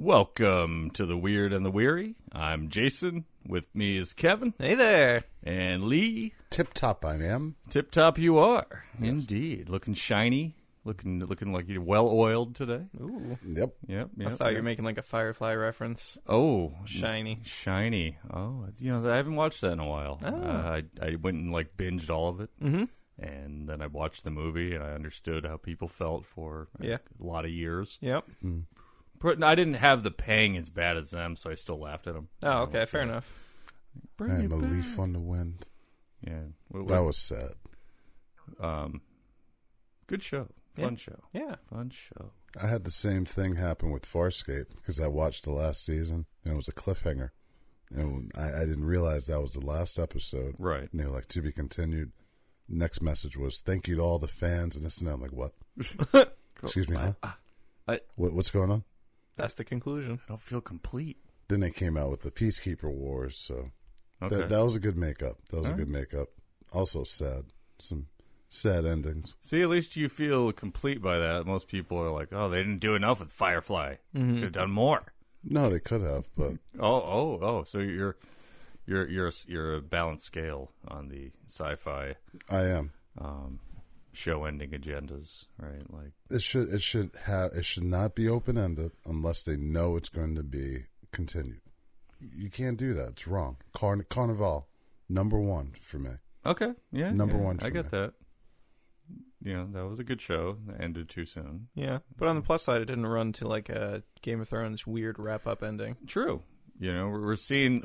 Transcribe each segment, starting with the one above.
Welcome to the Weird and the Weary. I'm Jason. With me is Kevin. Hey there. And Lee. Tip-top I am. Tip-top you are. Yes. Indeed. Looking shiny. Looking like you're well-oiled today. Ooh. Yep. Yep. I thought you were making like a Firefly reference. Oh. Shiny. Shiny. Oh, I haven't watched that in a while. Oh. I went and binged all of it. Mm-hmm. And then I watched the movie and I understood how people felt for a lot of years. Yep. Mm. I didn't have the pang as bad as them, so I still laughed at them. Oh, okay. Fair enough. I'm a leaf on the wind. Yeah. That was sad. Good show. Fun show. Yeah. Fun show. I had the same thing happen with Farscape because I watched the last season and it was a cliffhanger. And I didn't realize that was the last episode. Right. And they were like, to be continued. Next message was, thank you to all the fans and this and that. I'm like, what? Excuse me, huh? What's going on? That's the conclusion. I don't feel complete. Then they came out with the Peacekeeper Wars, so Okay. that was a good makeup. Good makeup. Also sad. Some sad endings. See, at least you feel complete by that. Most people are like, oh, they didn't do enough with Firefly. Mm-hmm. Could have done more. No, they could have, but Oh. So you're a balanced scale on the sci-fi I am. show ending agendas, right? Like It should not be open ended unless they know it's going to be continued. You can't do that. It's wrong. Carnival, #1 for me. okay, yeah, Number one for I get me. that. That was a good show. That ended too soon. Yeah. But on the plus side, it didn't run to like a Game of Thrones weird wrap-up ending. True. We're seeing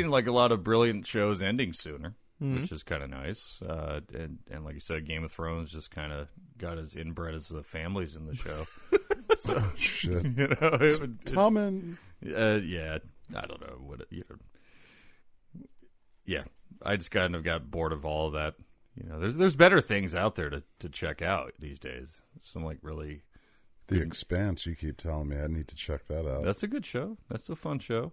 like a lot of brilliant shows ending sooner, which is kind of nice. And like you said, Game of Thrones just kind of got as inbred as the families in the show. So, Oh, shit. Tommen. Yeah, I don't know Yeah, I just kind of got bored of all of that. There's better things out there to check out these days. Some like really. The Expanse, you keep telling me. I need to check that out. That's a good show. That's a fun show.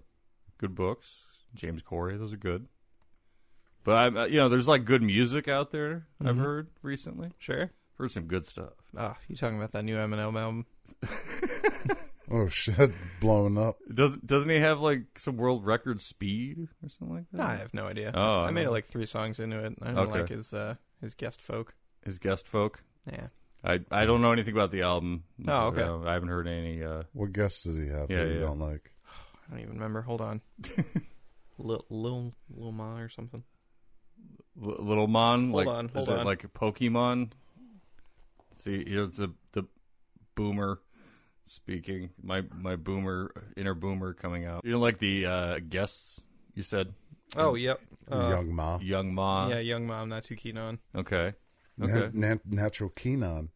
Good books. James Corey, those are good. But there's like good music out there. I've heard recently. Sure. Heard some good stuff. Ah, you talking about that new Eminem album? Oh, shit. Blowing up. Doesn't he have like some world record speed or something like that? No, I have no idea. Oh, I made it like 3 songs into it. I don't like his guest folk. His guest folk. Yeah. I don't know anything about the album. Oh, okay. I haven't heard any. What guests does he have that you don't like? I don't even remember. Hold on. Lil Ma or something. Little Mon. Hold on. Is it like a Pokemon? See, here's the boomer speaking. My inner boomer coming out. You don't like the guests? You said. Oh, yep. Young Ma. Young Ma. Yeah, Young Ma. I'm not too keen on. Okay. Natural Keenan.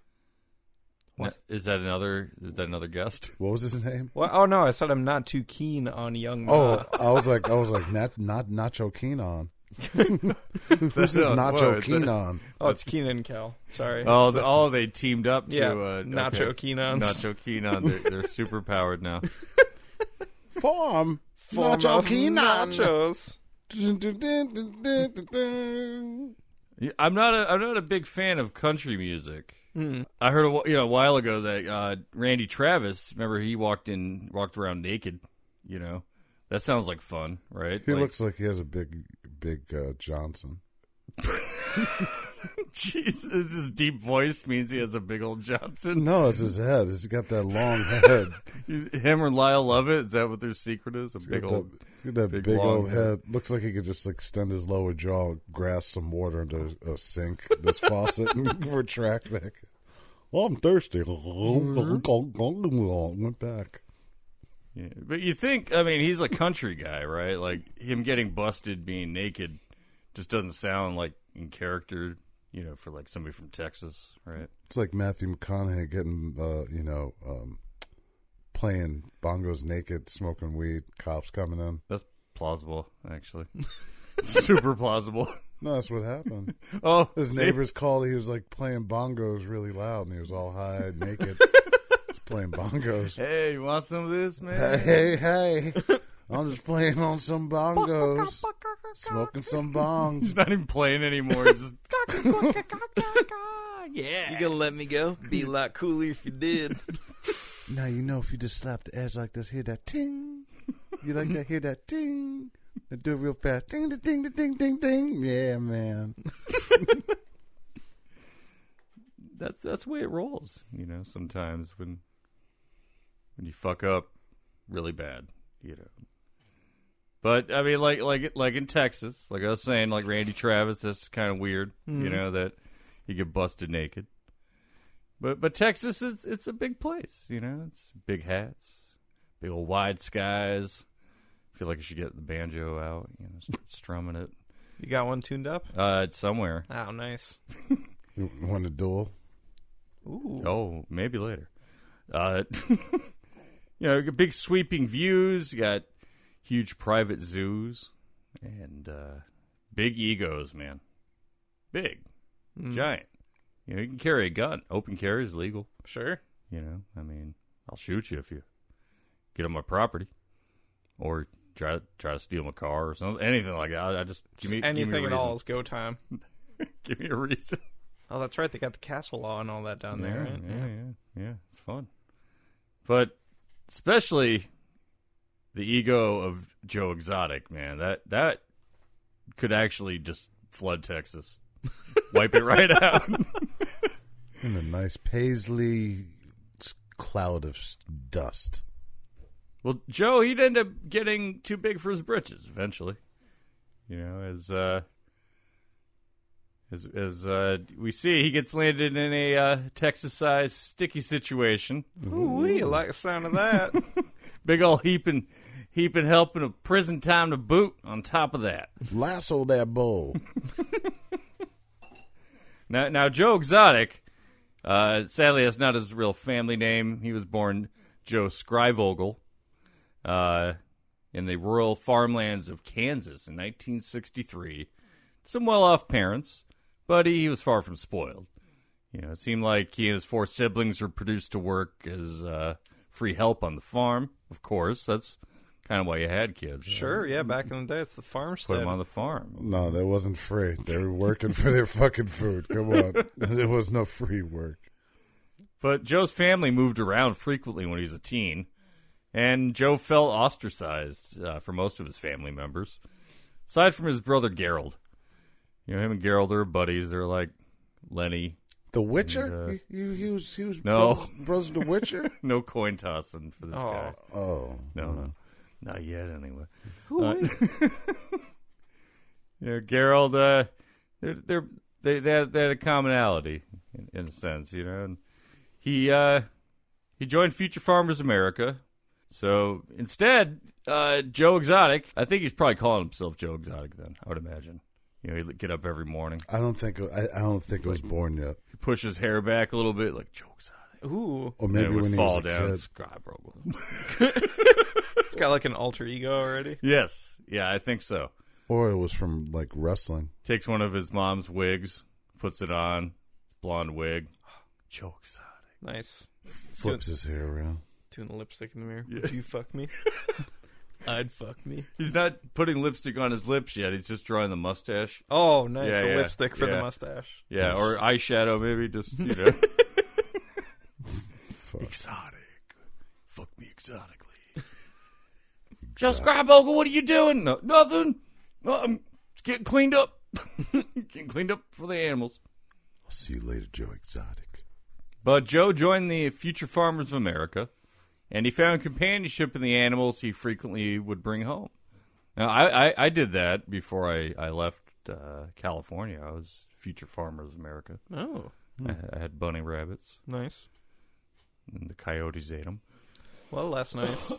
What is that another guest? What was his name? Well, oh no, I said I'm not too keen on Young Ma. Oh, I was like, not Nacho Keenan. Who's this Nacho Keenan? Oh, it's Keenan and Kel. Sorry. Oh, they teamed up to Nacho Keenan. Nacho Keenan. They're super powered now. Form Nacho Keenan. Nachos. I'm not a big fan of country music. I heard a while ago that Randy Travis, remember he walked around naked. That sounds like fun, right? He looks like he has a big Johnson. Jeez, his deep voice means he has a big old Johnson. No, it's his head. He's got that long head. Him or Lyle Lovett, is that what their secret is? Big old head. Looks like he could just extend his lower jaw, grasp some water into a sink, this faucet, and retract back. Well, I'm thirsty. Went back. Yeah, but you think, he's a country guy, right? Like, him getting busted being naked just doesn't sound like in character, for like somebody from Texas, right? It's like Matthew McConaughey getting, playing bongos naked, smoking weed, cops coming in. That's plausible, actually. Super plausible. No, that's what happened. Oh, his neighbors called. He was like playing bongos really loud, and he was all high, naked, just playing bongos. Hey, you want some of this, man? Hey! I'm just playing on some bongos, smoking some bongs. He's not even playing anymore. He's just Yeah. You gonna let me go? Be a lot cooler if you did. Now you know if you just slap the edge like this, hear that ting. You like that? Hear that ting? And do it real fast. Ding, ding, ding, ding, ding, ding. Yeah, man. That's the way it rolls, sometimes when you fuck up really bad, But I mean, like in Texas, like I was saying, like Randy Travis, that's kind of weird, that you get busted naked. But Texas, it's a big place, It's big hats, big old wide skies. I feel like I should get the banjo out, start strumming it. You got one tuned up? It's somewhere. Oh, nice. You want a duel? Ooh. Oh, maybe later. You got big sweeping views. You got huge private zoos and big egos, man. Big, giant. You can carry a gun. Open carry is legal. Sure. I mean, I'll shoot you if you get on my property or try to steal my car or something. Anything like that. I just give me anything a at all is go time. Give me a reason. Oh, that's right. They got the castle law and all that down there, right? Yeah. It's fun. But especially the ego of Joe Exotic, man. That could actually just flood Texas. Wipe it right out. In a nice paisley cloud of dust. Well, Joe, he'd end up getting too big for his britches eventually. As we see, he gets landed in a Texas-sized sticky situation. Ooh, you like the sound of that. Big old heaping helping of prison time to boot on top of that. Lasso that bull. Now, Joe Exotic, sadly, that's not his real family name. He was born Joe Scrivogel in the rural farmlands of Kansas in 1963. Some well-off parents. But he was far from spoiled. It seemed like he and his 4 siblings were produced to work as free help on the farm. Of course, that's kind of why you had kids. Sure, yeah, back in the day, it's the farmstead. Put them on the farm. No, that wasn't free. They were working for their fucking food. Come on. There was no free work. But Joe's family moved around frequently when he was a teen, and Joe felt ostracized for most of his family members, aside from his brother Gerald. Him and Gerald are buddies. They're like Lenny. The Witcher? He was no. brothers The Witcher? No coin tossing for this guy. Oh. No. Not yet, anyway. Gerald, they had a commonality, in a sense, and he joined Future Farmers America. So instead, Joe Exotic, I think he's probably calling himself Joe Exotic then, I would imagine. He'd get up every morning. I don't think it was born yet. He pushed his hair back a little bit, like Joe Exotic. Ooh. Or maybe when he fall was a down. kid. It's got like an alter ego already. Yes. Yeah, I think so. Or it was from like wrestling. Takes one of his mom's wigs, puts it on, blonde wig. Joe Exotic. Nice. Flips his hair around. Doing the lipstick in the mirror. Yeah. Would you fuck me? I'd fuck me. He's not putting lipstick on his lips yet. He's just drawing the mustache. Oh, nice. The lipstick for the mustache. Yeah, nice. Or eyeshadow maybe. Just, Exotic. Fuck me exotically. Joe Scribogle, what are you doing? No, nothing. No, I'm getting cleaned up. Getting cleaned up for the animals. I'll see you later, Joe Exotic. But Joe joined the Future Farmers of America. And he found companionship in the animals he frequently would bring home. Now, I did that before I left California. I was Future Farmers America. Oh. I had bunny rabbits. Nice. And the coyotes ate them. Well, that's nice.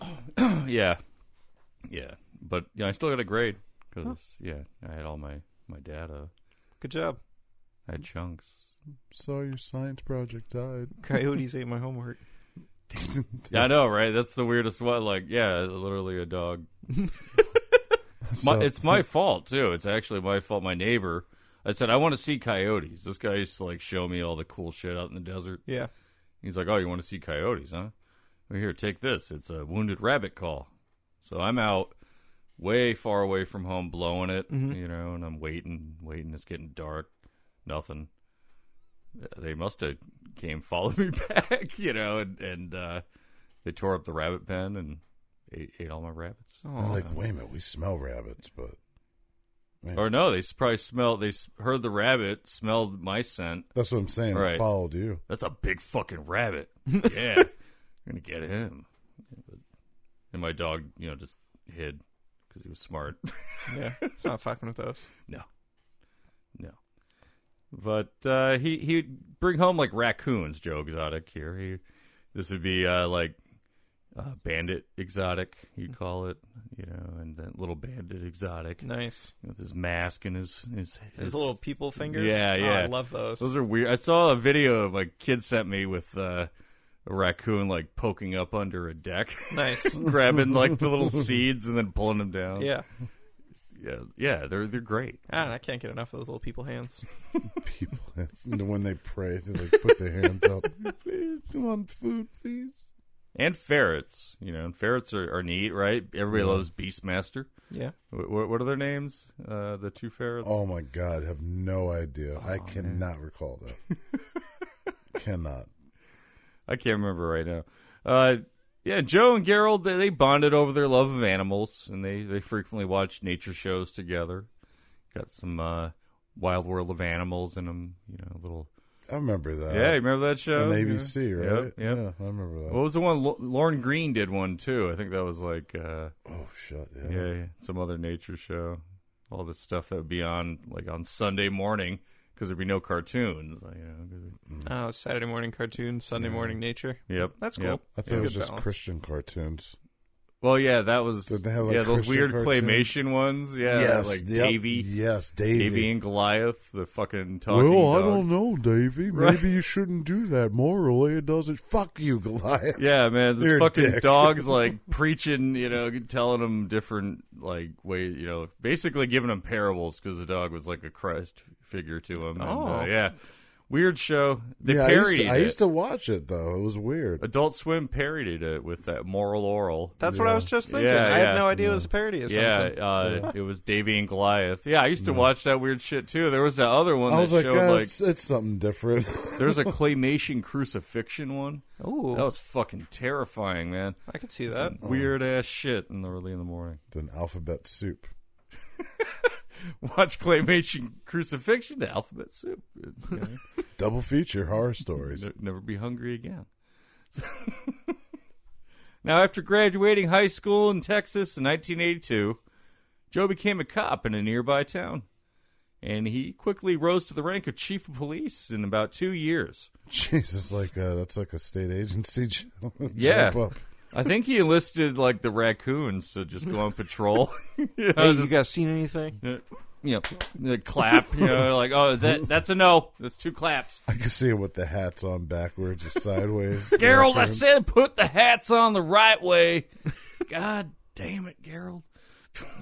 Yeah. But I still got a grade. Because, I had all my data. Good job. I had chunks. So your science project died. Coyotes ate my homework. Yeah, I know, right? That's the weirdest one. Like, literally a dog. It's my fault, too. It's actually my fault. My neighbor, I said, I want to see coyotes. This guy used to, show me all the cool shit out in the desert. Yeah. He's like, oh, you want to see coyotes, huh? Well, here, take this. It's a wounded rabbit call. So I'm out way far away from home blowing it, and I'm waiting. It's getting dark. Nothing. They must have came follow me back, and They tore up the rabbit pen and ate all my rabbits. I was like, wait a minute, we smell rabbits, but... Man. Or no, they probably smelled. They heard the rabbit, smelled my scent. That's what I'm saying. Right. It followed you. That's a big fucking rabbit. Yeah, we're gonna get him. And my dog, just hid because he was smart. Yeah, it's not fucking with those. No. But he'd bring home like raccoons. Joe Exotic here. This would be like bandit exotic, you'd call it, and then little bandit exotic. Nice. With his mask and his little people fingers. Yeah. Oh, I love those. Those are weird. I saw a video my kid sent me with a raccoon like poking up under a deck. Nice. Grabbing like the little seeds and then pulling them down. Yeah. Yeah, they're great. I can't get enough of those little people hands. People hands. And when they pray, they like put their hands up. Please, come on, food, please. And ferrets, and ferrets are neat, right? Everybody loves Beastmaster. Yeah. What are their names? The two ferrets? Oh, my God. I have no idea. I cannot recall that. Cannot. I can't remember right now. Yeah, Joe and Gerald, they bonded over their love of animals, and they frequently watched nature shows together. Got some Wild World of Animals in them, little... I remember that. Yeah, you remember that show? On ABC, right? Yep. Yeah, I remember that. What was the one? Lauren Green did one, too. I think that was like... oh, shit, yeah, some other nature show. All this stuff that would be on, like, on Sunday morning, because there'd be no cartoons. Oh, Saturday morning cartoons, Sunday morning nature. Yep. That's cool. Yep. I thought it was Good just balance. Christian cartoons. Well, yeah, that was... Did they have, like, those Christian weird cartoons? claymation ones. Yeah, Yes, like yep. Davy. Yes, Davy. Davy and Goliath, the fucking talking Well, I dog. don't know, Davy. Maybe you shouldn't do that. Morally, it doesn't. Fuck you, Goliath. Yeah, man, this You're a fucking dick. dog's like preaching, telling them different like ways, basically giving them parables because the dog was like a Christ figure to him. Oh. And, yeah, weird show. They Yeah, parodied I it. used to watch it, though. It was weird. Adult Swim parodied it with that moral oral. That's what I was just thinking. Yeah, I yeah. had no idea it was a parody of something. Yeah, it was Davy and Goliath. Yeah, I used to watch that weird shit too. There was that other one I that was like, showed like it's something different. there's a claymation crucifixion one. Ooh. That was fucking terrifying, man. I could see that. Weird ass shit early in the morning. It's an alphabet soup. Watch claymation crucifixion to alphabet soup. Double feature horror stories. Never be hungry again. Now, after graduating high school in Texas in 1982, Joe became a cop in a nearby town. And he quickly rose to the rank of chief of police in about 2 years. Jesus, that's like a state agency. Yeah. Jump up. I think he enlisted like the raccoons to just go on patrol. Hey, you guys seen anything? Clap. Like, oh, that's a no. That's 2 claps. I can see it with the hats on backwards or sideways. Gerald, I Raccoons. said put the hats on the right way. God damn it, Gerald.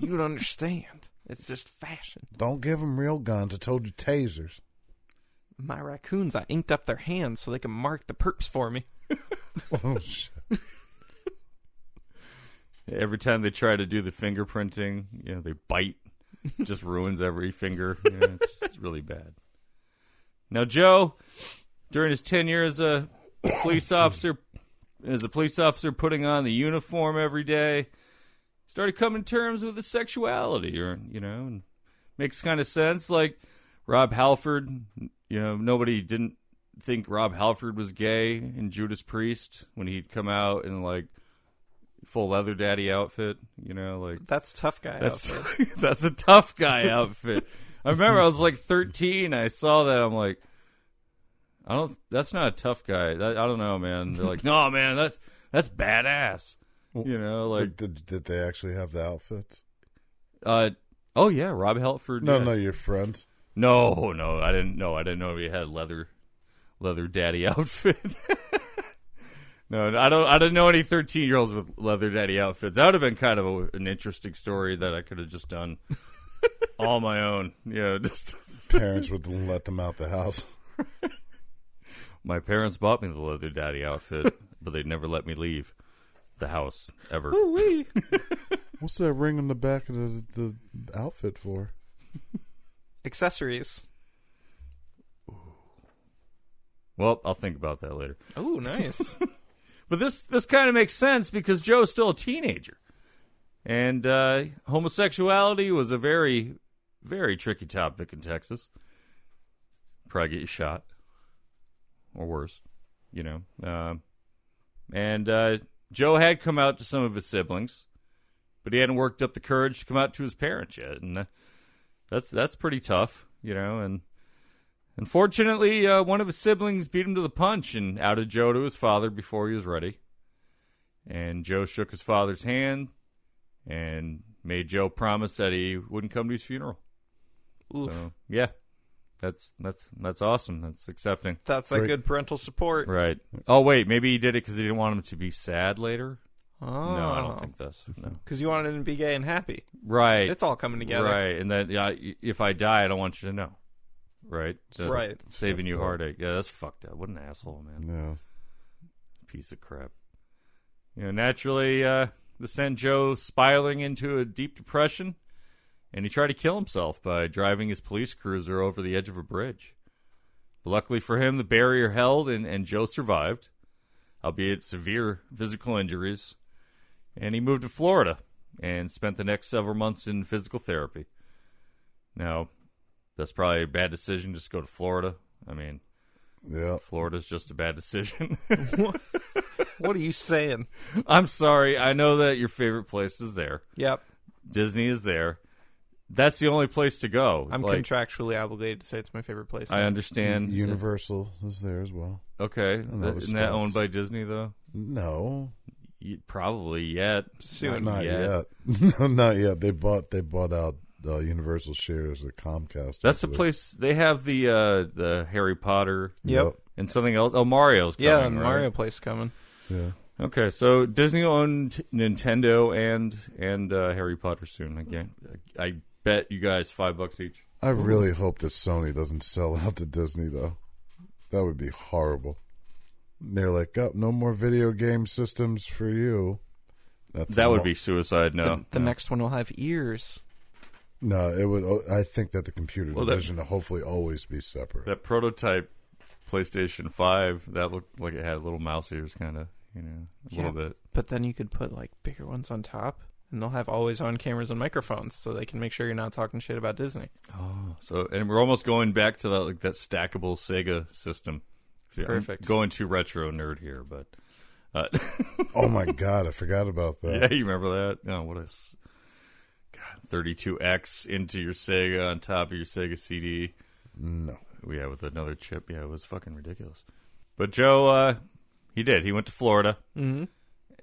You don't understand. It's just fashion. Don't give them real guns. I told you tasers. My raccoons, I inked up their hands so they can mark the perps for me. Oh, shit. Every time they try to do the fingerprinting, they bite. Just ruins every finger. It's really bad. Now, Joe, during his tenure as a police officer, putting on the uniform every day, started coming to terms with his sexuality, and makes kind of sense. Like Rob Halford, nobody didn't think Rob Halford was gay in Judas Priest when he'd come out in like full leather daddy outfit, like That's tough guy. that's outfit. that's a tough guy outfit. I remember I was like 13. I saw that. I'm like, that's not a tough guy. I don't know, man. They're like, no, man, that's badass. Like Did they actually have the outfits? oh yeah, Rob Halford. No, yeah. no, your friend. No, I didn't know he had leather daddy outfit. No, I didn't know any 13-year-olds with leather daddy outfits. That would have been kind of an interesting story that I could have just done all my own. Just Parents would let them out the house. my parents bought me the leather daddy outfit, but they'd never let me leave the house ever. Ooh-wee. What's that ring on the back of the outfit for? Accessories. Well, I'll think about that later. Oh, nice. But this kind of makes sense because Joe's still a teenager. And homosexuality was a very, very tricky topic in Texas. Probably get you shot. Or worse, you know. And Joe had come out to some of his siblings, but he hadn't worked up the courage to come out to his parents yet. And that's pretty tough, you know. And unfortunately, one of his siblings beat him to the punch and outed Joe to his father before he was ready. And Joe shook his father's hand and made Joe promise that he wouldn't come to his funeral. Oof. So, yeah. That's awesome. That's accepting. That's like good parental support. Right. Oh, wait. Maybe he did it because he didn't want him to be sad later? Oh. No, I don't think that's... No. Because you wanted him to be gay and happy. Right. It's all coming together. Right. And that if I die, I don't want you to know. Right? That's right. Saving you heartache. Yeah, that's fucked up. What an asshole, man. Yeah. Piece of crap. You know, naturally, this sent Joe spiraling into a deep depression, and he tried to kill himself by driving his police cruiser over the edge of a bridge. But luckily for him, the barrier held, and Joe survived, albeit severe physical injuries. And he moved to Florida and spent the next several months in physical therapy. Now, that's probably a bad decision just to go to Florida. I mean, yeah, Florida's just a bad decision. What are you saying? I'm sorry. I know that your favorite place is there. Yep. Disney is there. That's the only place to go. I'm contractually obligated to say it's my favorite place. I understand. Universal is there as well. Okay. Isn't that owned by Disney, though? No. Probably yet. Soon. Not yet. No, not yet. They bought out Universal shares of Comcast. That's the place. They have the Harry Potter. Yep. And something else. Oh, Mario's coming, yeah, right? Mario place coming. Yeah. Okay, so Disney owned Nintendo and Harry Potter soon. Again, I bet you guys $5 each. I really hope that Sony doesn't sell out to Disney, though. That would be horrible. And they're like, oh, no more video game systems for you. That would be suicide. No, the next one will have ears. No, it would. I think that the computer division will hopefully always be separate. That prototype PlayStation 5, that looked like it had little mouse ears, kind of, a little bit. But then you could put like bigger ones on top, and they'll have always-on cameras and microphones, so they can make sure you're not talking shit about Disney. Oh, and we're almost going back to that stackable Sega system. See, perfect. I'm going too retro nerd here, but. Oh my God, I forgot about that. Yeah, you remember that? Oh, what a 32X into your Sega on top of your Sega CD. No. Yeah, with another chip. Yeah, it was fucking ridiculous. But Joe, he did. He went to Florida. Mm-hmm.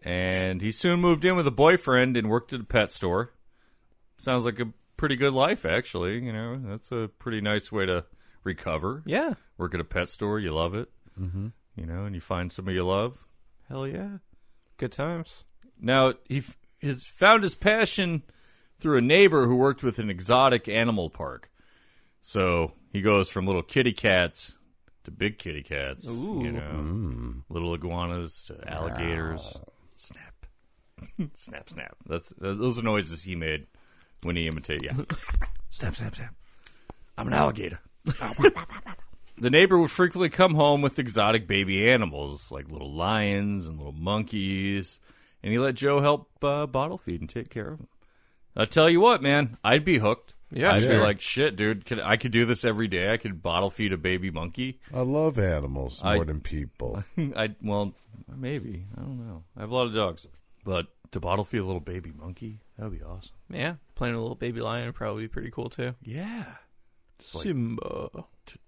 And he soon moved in with a boyfriend and worked at a pet store. Sounds like a pretty good life, actually. That's a pretty nice way to recover. Yeah. Work at a pet store. You love it. Mm-hmm. And you find somebody you love. Hell yeah. Good times. Now, he found his passion through a neighbor who worked with an exotic animal park. So he goes from little kitty cats to big kitty cats. Ooh. Little iguanas to alligators. Snap. Snap, snap. Those are noises he made when he imitated. Yeah. Snap, snap, snap. I'm an alligator. The neighbor would frequently come home with exotic baby animals, like little lions and little monkeys, and he let Joe help bottle feed and take care of them. I'll tell you what, man, I'd be hooked. Yeah, I'd sure. be like, shit, dude, I could do this every day. I could bottle feed a baby monkey. I love animals more than people. Well, maybe. I don't know. I have a lot of dogs. But to bottle feed a little baby monkey, that would be awesome. Yeah, playing a little baby lion would probably be pretty cool, too. Yeah. Just like, Simba.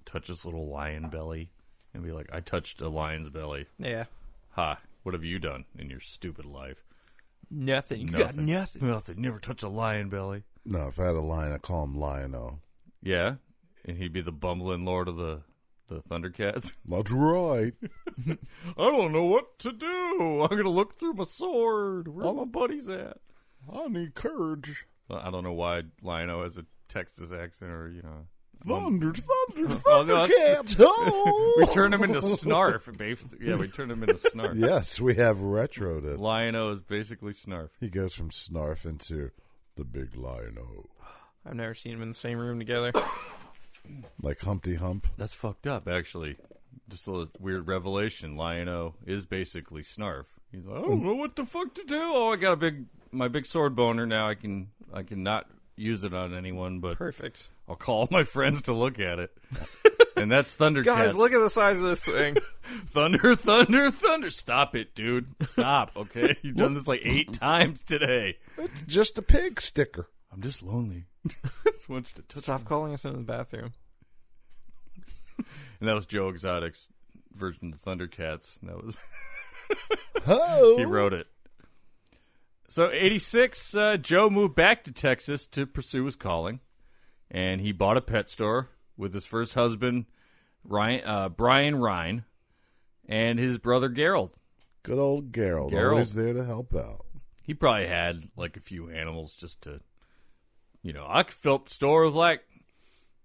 touch his little lion belly and be like, I touched a lion's belly. Yeah. Ha, what have you done in your stupid life? Nothing. You got nothing. Nothing. Never touch a lion belly. No, if I had a lion, I'd call him Lion-O. Yeah, and he'd be the bumbling lord of the Thundercats. That's right. I don't know what to do. I'm going to look through my sword. Where my buddies at? I need courage. Well, I don't know why Lion-O has a Texas accent or, Thunder, Oh, no, Thundercats. Oh! we turn him into Snarf. Yeah, we turn him into Snarf. Yes, we have retroed it. Lion-O is basically Snarf. He goes from Snarf into the big Lion-O. I've never seen them in the same room together. Like Humpty Hump. That's fucked up, actually. just a weird revelation. Lion-O is basically Snarf. He's like, I don't know what the fuck to do. Oh, I got my big sword boner now. I can not use it on anyone, but Perfect. I'll call my friends to look at it. And that's Thundercats. Guys, look at the size of this thing. Thunder, thunder, thunder. Stop it, dude. Stop, okay? You've done this like 8 times today. It's just a pig sticker. I'm just lonely. Just want you to touch Stop me. calling us in the bathroom. And that was Joe Exotic's version of Thundercats. And that was Oh, he wrote it. So 86, Joe moved back to Texas to pursue his calling, and he bought a pet store with his first husband, Brian Rhine, and his brother Gerald. good old Gerald. Gerald. Always there to help out. He probably had like a few animals just to, I could fill up the store with like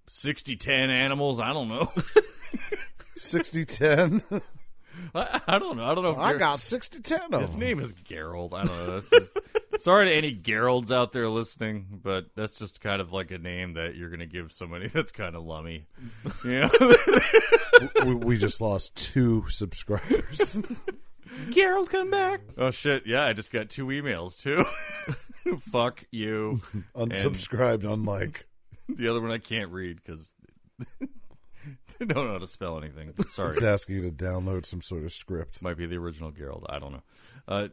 60, 10 animals. I don't know. 60-10. I don't know. I don't know. If I got 60-10 of his them. name is Gerald. I don't know. That's just, sorry to any Geralds out there listening, but that's just kind of like a name that you're going to give somebody that's kind of lummy. Yeah. we just lost 2 subscribers. Gerald, come back. Oh, shit. Yeah, I just got 2 emails, too. Fuck you. Unsubscribed, unlike. The other one I can't read because they don't know how to spell anything. Sorry. It's asking you to download some sort of script. Might be the original Gerald. I don't know.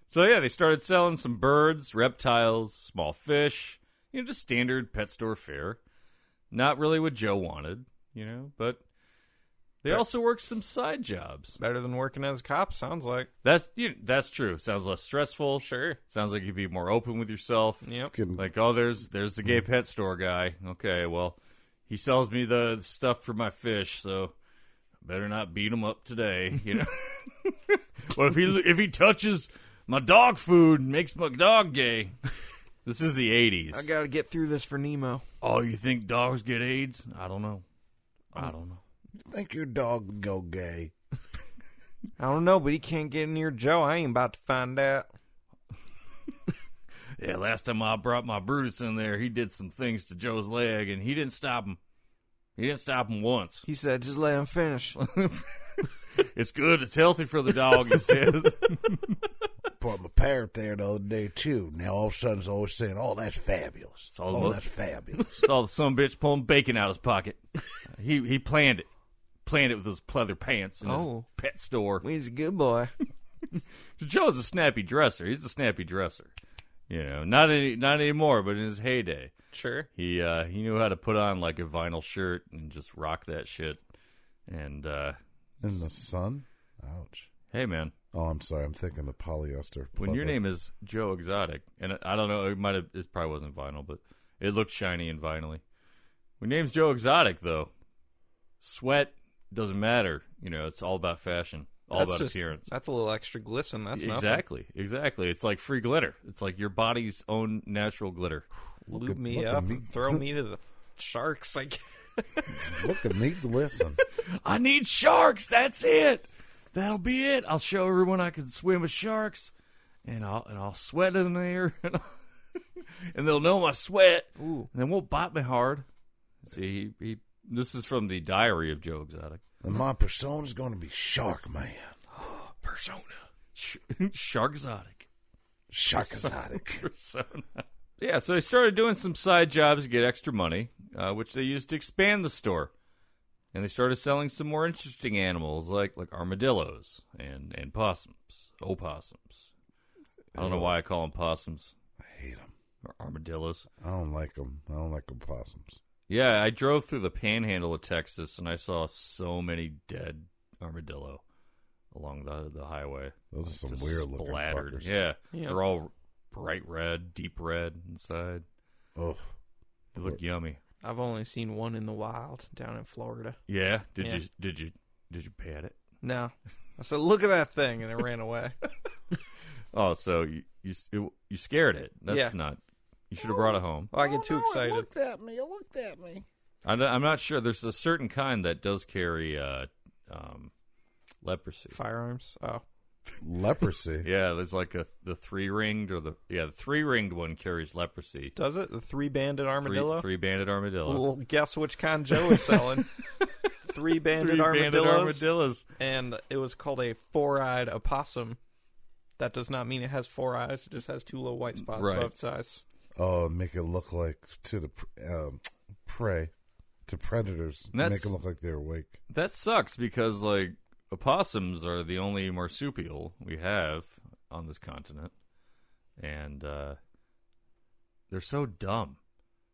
So, yeah, they started selling some birds, reptiles, small fish. Just standard pet store fare. Not really what Joe wanted, but they also worked some side jobs. Better than working as a cop, sounds like. That's true. Sounds less stressful. Sure. Sounds like you'd be more open with yourself. Yep. Like, oh, there's the gay pet store guy. Okay, well, he sells me the stuff for my fish, so I better not beat him up today. What if he touches my dog food and makes my dog gay? This is the 80s. I gotta get through this for Nemo. Oh, you think dogs get AIDS? I don't know. You think your dog would go gay? I don't know, but he can't get near Joe. I ain't about to find out. Yeah, last time I brought my Brutus in there, he did some things to Joe's leg, and he didn't stop him. He didn't stop him once. He said, just let him finish. It's good. It's healthy for the dog, he says. Brought my parrot there the other day, too. Now all of a sudden it's always saying, oh, that's fabulous. That's fabulous. Saw the son of a bitch pulling bacon out of his pocket. He planned it. Planned it with those pleather pants in his pet store. He's a good boy. Joe's a snappy dresser. He's a snappy dresser. Not anymore, but in his heyday. Sure. He knew how to put on like a vinyl shirt and just rock that shit. And In the sun? Ouch. hey, man, Oh, I'm sorry. I'm thinking the polyester. when your pleather. name is Joe Exotic, and I don't know, it probably wasn't vinyl, but it looked shiny and vinyl-y. When your name's Joe Exotic, though, sweat doesn't matter. It's all about fashion, all about appearance. That's a little extra glisten. That's Exactly. It's like free glitter. It's like your body's own natural glitter. Lube Look me at up me. and throw me to the sharks. I guess. Look at me, listen. I need sharks. That's it. That'll be it. I'll show everyone I can swim with sharks, and I'll sweat in there, and they'll know my sweat, Ooh. and they won't bite me hard. See, this is from the Diary of Joe Exotic. And my persona's going to be Shark Man. Persona. Shark Exotic. Shark Exotic. Persona. Yeah, so they started doing some side jobs to get extra money, which they used to expand the store. And they started selling some more interesting animals like armadillos and possums. Opossums. I don't know why I call them possums. I hate them. Or armadillos. I don't like them. I don't like opossums. Yeah, I drove through the panhandle of Texas, and I saw so many dead armadillo along the highway. Those are some Just weird-looking splattered. fuckers. Yeah, Yeah. they're all bright red, deep red inside. Oh, They look yummy. I've only seen one in the wild down in Florida. Yeah, Yeah. Did you pat it? No. I said, look at that thing, and it ran away. Oh, so you scared it? That's Yeah. not. You should have brought it home. Well, I get too excited. It looked at me. I'm not sure. There's a certain kind that does carry leprosy. Firearms? Oh. Leprosy. Yeah, there's like the 3-ringed or the 3-ringed one carries leprosy. Does it? The 3-banded armadillo? Three-banded armadillo. Well, guess which kind Joe is selling. three-banded armadillos. And it was called a four-eyed opossum. That does not mean it has four eyes. It just has two little white spots above its eyes. Oh, make it look like to the prey, to predators. Make it look like they're awake. That sucks because, like, opossums are the only marsupial we have on this continent. And they're so dumb.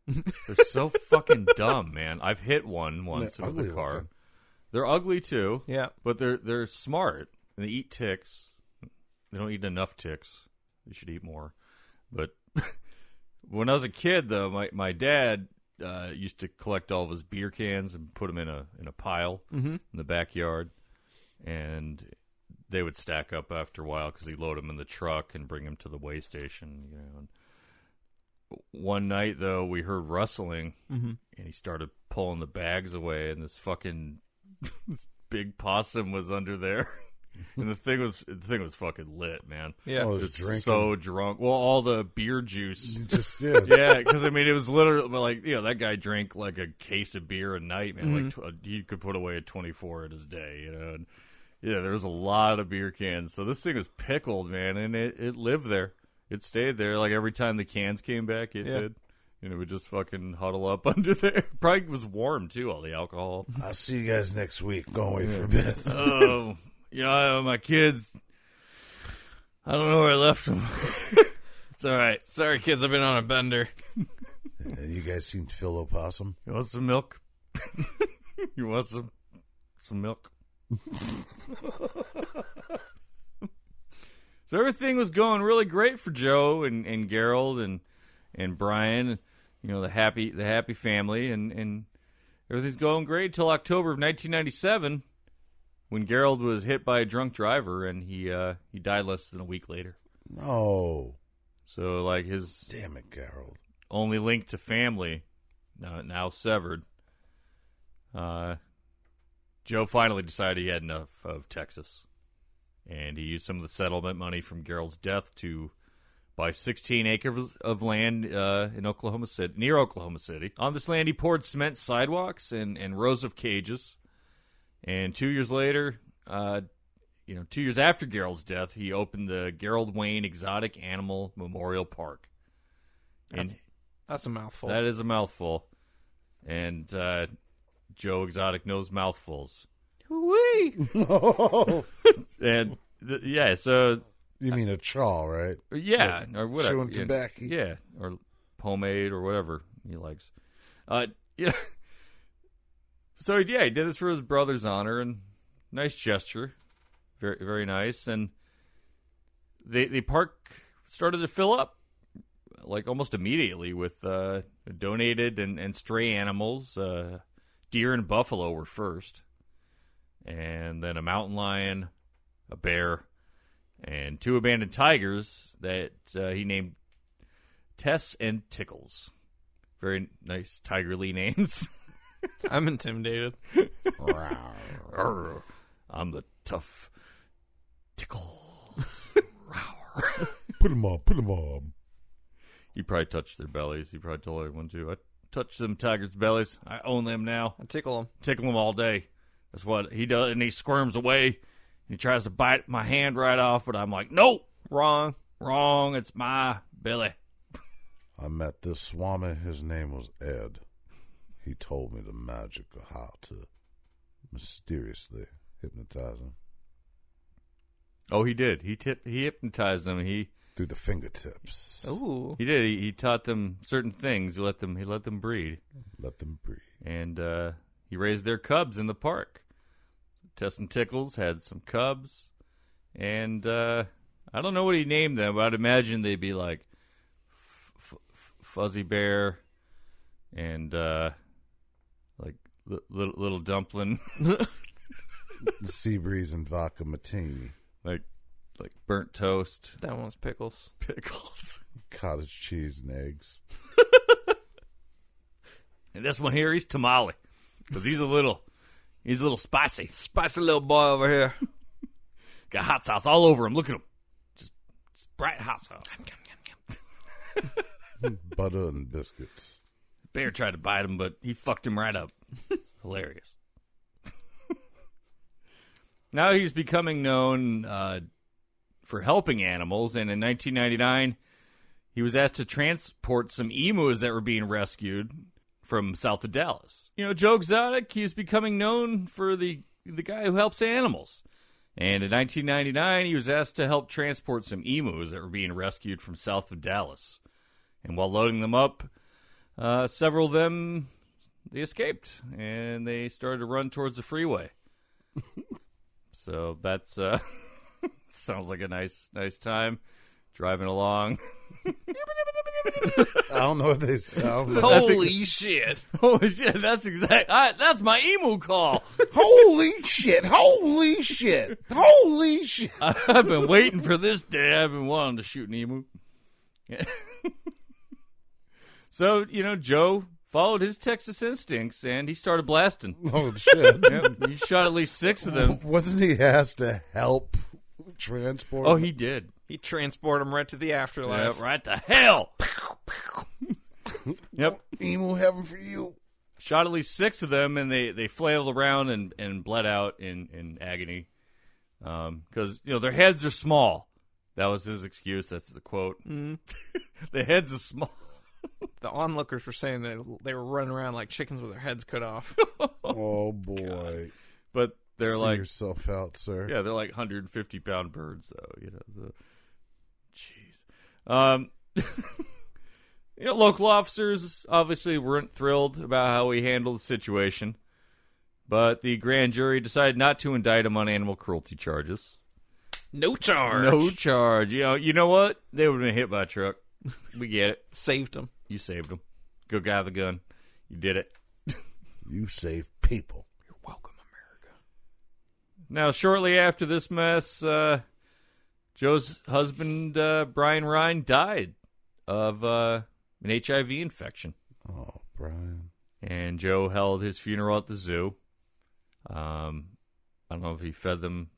They're so fucking dumb, man. I've hit one once with a car. Looking. They're ugly, too. Yeah. But they're smart. And they eat ticks. They don't eat enough ticks. They should eat more. But when I was a kid, though, my dad used to collect all of his beer cans and put them in a pile in the backyard, and they would stack up after a while because he'd load them in the truck and bring them to the weigh station. You know. And one night, though, we heard rustling, and he started pulling the bags away, and this fucking this big possum was under there. And the thing was fucking lit, man. Yeah, it was so drunk. Well, all the beer juice. Yeah, because I mean, it was literally like that guy drank like a case of beer a night, man. Like he could put away a 24 in his day, you know. And there was a lot of beer cans. So this thing was pickled, man, and it lived there. It stayed there. Like every time the cans came back, it did. And it would just fucking huddle up under there. Probably was warm too, all the alcohol. I'll see you guys next week. Going away for a bit. Oh. My kids, I don't know where I left them. It's all right. Sorry, kids, I've been on a bender. You guys seen Phil Opossum? You want some milk? You want some milk? So everything was going really great for Joe and Gerald and Brian, the happy family, and everything's going great until October of 1997. When Gerald was hit by a drunk driver, and he died less than a week later. No. So, like, his damn it, Gerald. Only link to family, now severed. Joe finally decided he had enough of Texas, and he used some of the settlement money from Gerald's death to buy 16 acres of land in Oklahoma City, near Oklahoma City. On this land, he poured cement sidewalks and rows of cages. And 2 years later, 2 years after Gerald's death, he opened the Gerald Wayne Exotic Animal Memorial Park. That's a mouthful. That is a mouthful. And Joe Exotic knows mouthfuls. Whee! And, so... You mean a chaw, right? Yeah, or whatever. Chewing tobacco. Yeah, or pomade or whatever he likes. So, he did this for his brother's honor, and nice gesture. Very, very nice. And the park started to fill up, like, almost immediately with donated and stray animals. Deer and buffalo were first. And then a mountain lion, a bear, and 2 abandoned tigers that he named Tess and Tickles. Very nice tigerly names. I'm intimidated. I'm the tough Tickle. Put him up. You probably touched their bellies. You probably told everyone to. I touched them tigers' bellies. I own them now. I tickle them. Tickle them all day. That's what he does, and he squirms away. He tries to bite my hand right off, but I'm like, no, wrong. It's my belly. I met this swami. His name was Ed. He told me the magic of how to mysteriously hypnotize him. Oh, he did. He hypnotized them. Through the fingertips. Ooh. He did. He taught them certain things. He let them breed. Let them breed. And he raised their cubs in the park. Tess and Tickles had some cubs, and I don't know what he named them, but I'd imagine they'd be like Fuzzy Bear and like little Dumpling, Seabreeze and Vodka Martini, like burnt toast. That one's Pickles. Cottage cheese and eggs. And this one here, he's Tamale, because he's a little spicy. Spicy little boy over here. Got hot sauce all over him. Look at him. Just bright hot sauce. Butter and biscuits. Bear tried to bite him, but he fucked him right up. It's hilarious. Now he's becoming known for helping animals, and in 1999, he was asked to transport some emus that were being rescued from south of Dallas. Joe Exotic, he's becoming known for the guy who helps animals. And in 1999, he was asked to help transport some emus that were being rescued from south of Dallas. And while loading them up, several of them, they escaped, and they started to run towards the freeway. So that's sounds like a nice time driving along. I don't know what they sound like. Holy shit! Holy shit! That's that's my emu call. Holy shit! Holy shit! Holy shit! I've been waiting for this day. I've been wanting to shoot an emu. So Joe followed his Texas instincts, and he started blasting. Oh, shit. Yep, he shot at least 6 of them. Wasn't he asked to help transport? Oh, he did. He transported him right to the afterlife. Yeah, right to hell. Yep. Emu heaven for you. Shot at least 6 of them, and they flailed around and bled out in agony. Because, their heads are small. That was his excuse. That's the quote. Mm. The heads are small. The onlookers were saying that they were running around like chickens with their heads cut off. Oh, boy. God. But they're See like... yourself out, sir. Yeah, they're like 150-pound birds, though. Jeez. Local officers obviously weren't thrilled about how he handled the situation. But the grand jury decided not to indict him on animal cruelty charges. No charge. No charge. You know what? They would have been hit by a truck. We get it. Saved him. You saved him. Go guy the gun. You did it. You saved people. You're welcome, America. Now, shortly after this mess, Joe's husband, Brian Ryan, died of an HIV infection. Oh, Brian. And Joe held his funeral at the zoo. I don't know if he fed them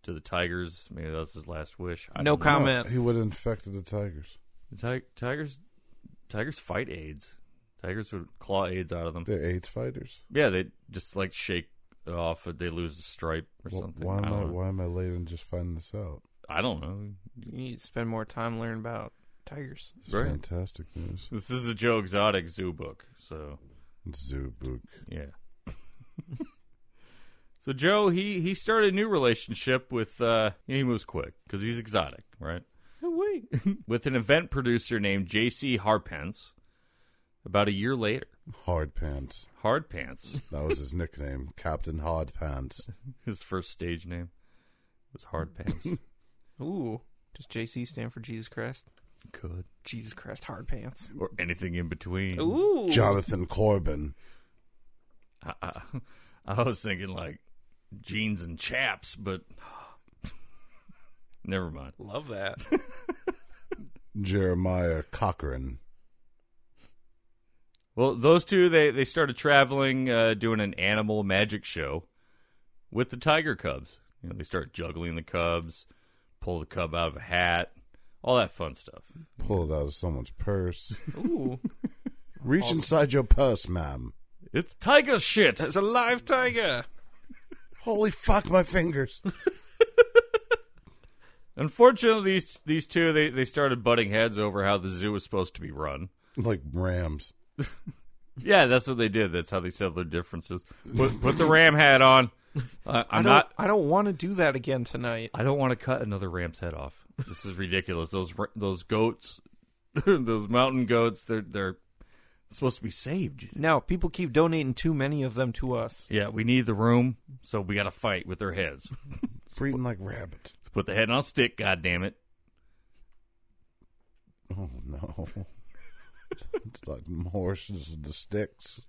to the tigers. Maybe that was his last wish. No comment. No, he would have infected the tigers. The tigers fight AIDS. Tigers would claw AIDS out of them. They're AIDS fighters. Yeah, they just shake it off. They lose the stripe or something. Why am I late in just finding this out? I don't know. You need to spend more time learning about tigers. It's Right. fantastic news. This is a Joe Exotic zoo book, so Zoo book. yeah. So Joe, he started a new relationship with he moves quick because he's exotic, right? Oh wait, with an event producer named J.C. Hardpants. About a year later, Hard Pants. Hardpants. That was his nickname, Captain Hard Pants. His first stage name was Hardpants. ooh, does JC stand for Jesus Christ? Could. Jesus Christ, hard pants, Or anything in between. ooh, Jonathan Corbin. I was thinking jeans and chaps, but never mind. love that. Jeremiah Cochran. Well, those two, they started traveling, doing an animal magic show with the tiger cubs. They start juggling the cubs, pull the cub out of a hat, all that fun stuff. Pull it out of someone's purse. Ooh, Reach inside your purse, ma'am. It's tiger shit. there's a live tiger. Holy fuck, my fingers. Unfortunately, these two, they started butting heads over how the zoo was supposed to be run. Like rams. Yeah, that's what they did. That's how they settled their differences. Put the ram hat on. I don't want to do that again tonight. I don't want to cut another ram's head off. This is ridiculous. Those goats, those mountain goats, they're supposed to be saved. No, people keep donating too many of them to us. Yeah, we need the room, so we got to fight with their heads. Breeding like rabbits. Put the head on a stick, goddammit. Oh, no. It's like them horses with the sticks.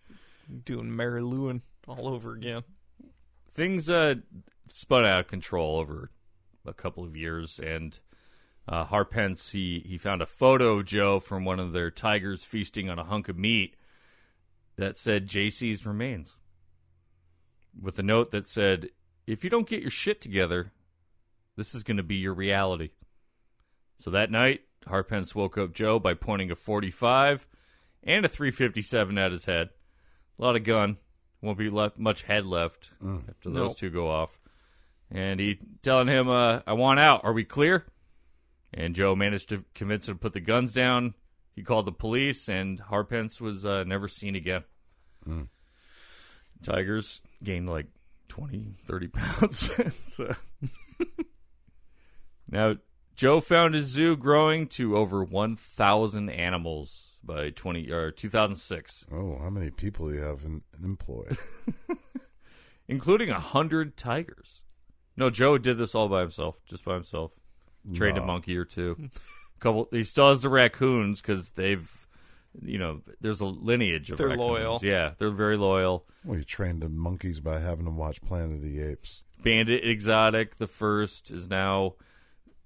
Doing Mary Lewin all over again. Things spun out of control over a couple of years, and Harpence, he found a photo of Joe from one of their tigers feasting on a hunk of meat that said JC's remains, with a note that said, if you don't get your shit together, this is going to be your reality. So that night, Harpence woke up Joe by pointing a .45 and a .357 at his head. A lot of gun. Won't be much head left after those two go off. And he telling him, I want out. Are we clear? And Joe managed to convince him to put the guns down. He called the police, and Harpence was never seen again. Tigers gained like 20, 30 pounds. So. Now, Joe found his zoo growing to over 1,000 animals by 2006. Oh, how many people do you have employed? Including 100 tigers. No, Joe did this all by himself, just by himself. Trained a monkey or two. He still has the raccoons because there's a lineage of raccoons. They're loyal. Yeah, they're very loyal. Well, you trained the monkeys by having them watch Planet of the Apes. Bandit Exotic, the first, is now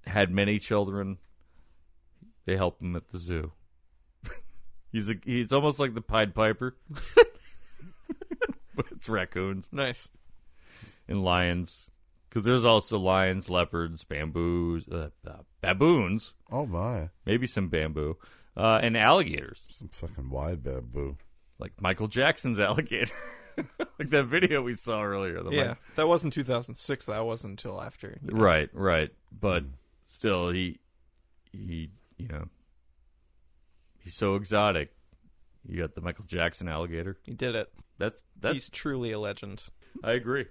had many children. They help him at the zoo. He's almost like the Pied Piper. But it's raccoons. Nice. And lions. Because there's also lions, leopards, baboons. Oh, my. Maybe some bamboo. And alligators. Some fucking wide baboon. Like Michael Jackson's alligator. Like that video we saw earlier. That wasn't 2006. That wasn't until after. Right. But still, he's so exotic. You got the Michael Jackson alligator. He did it. He's truly a legend. I agree.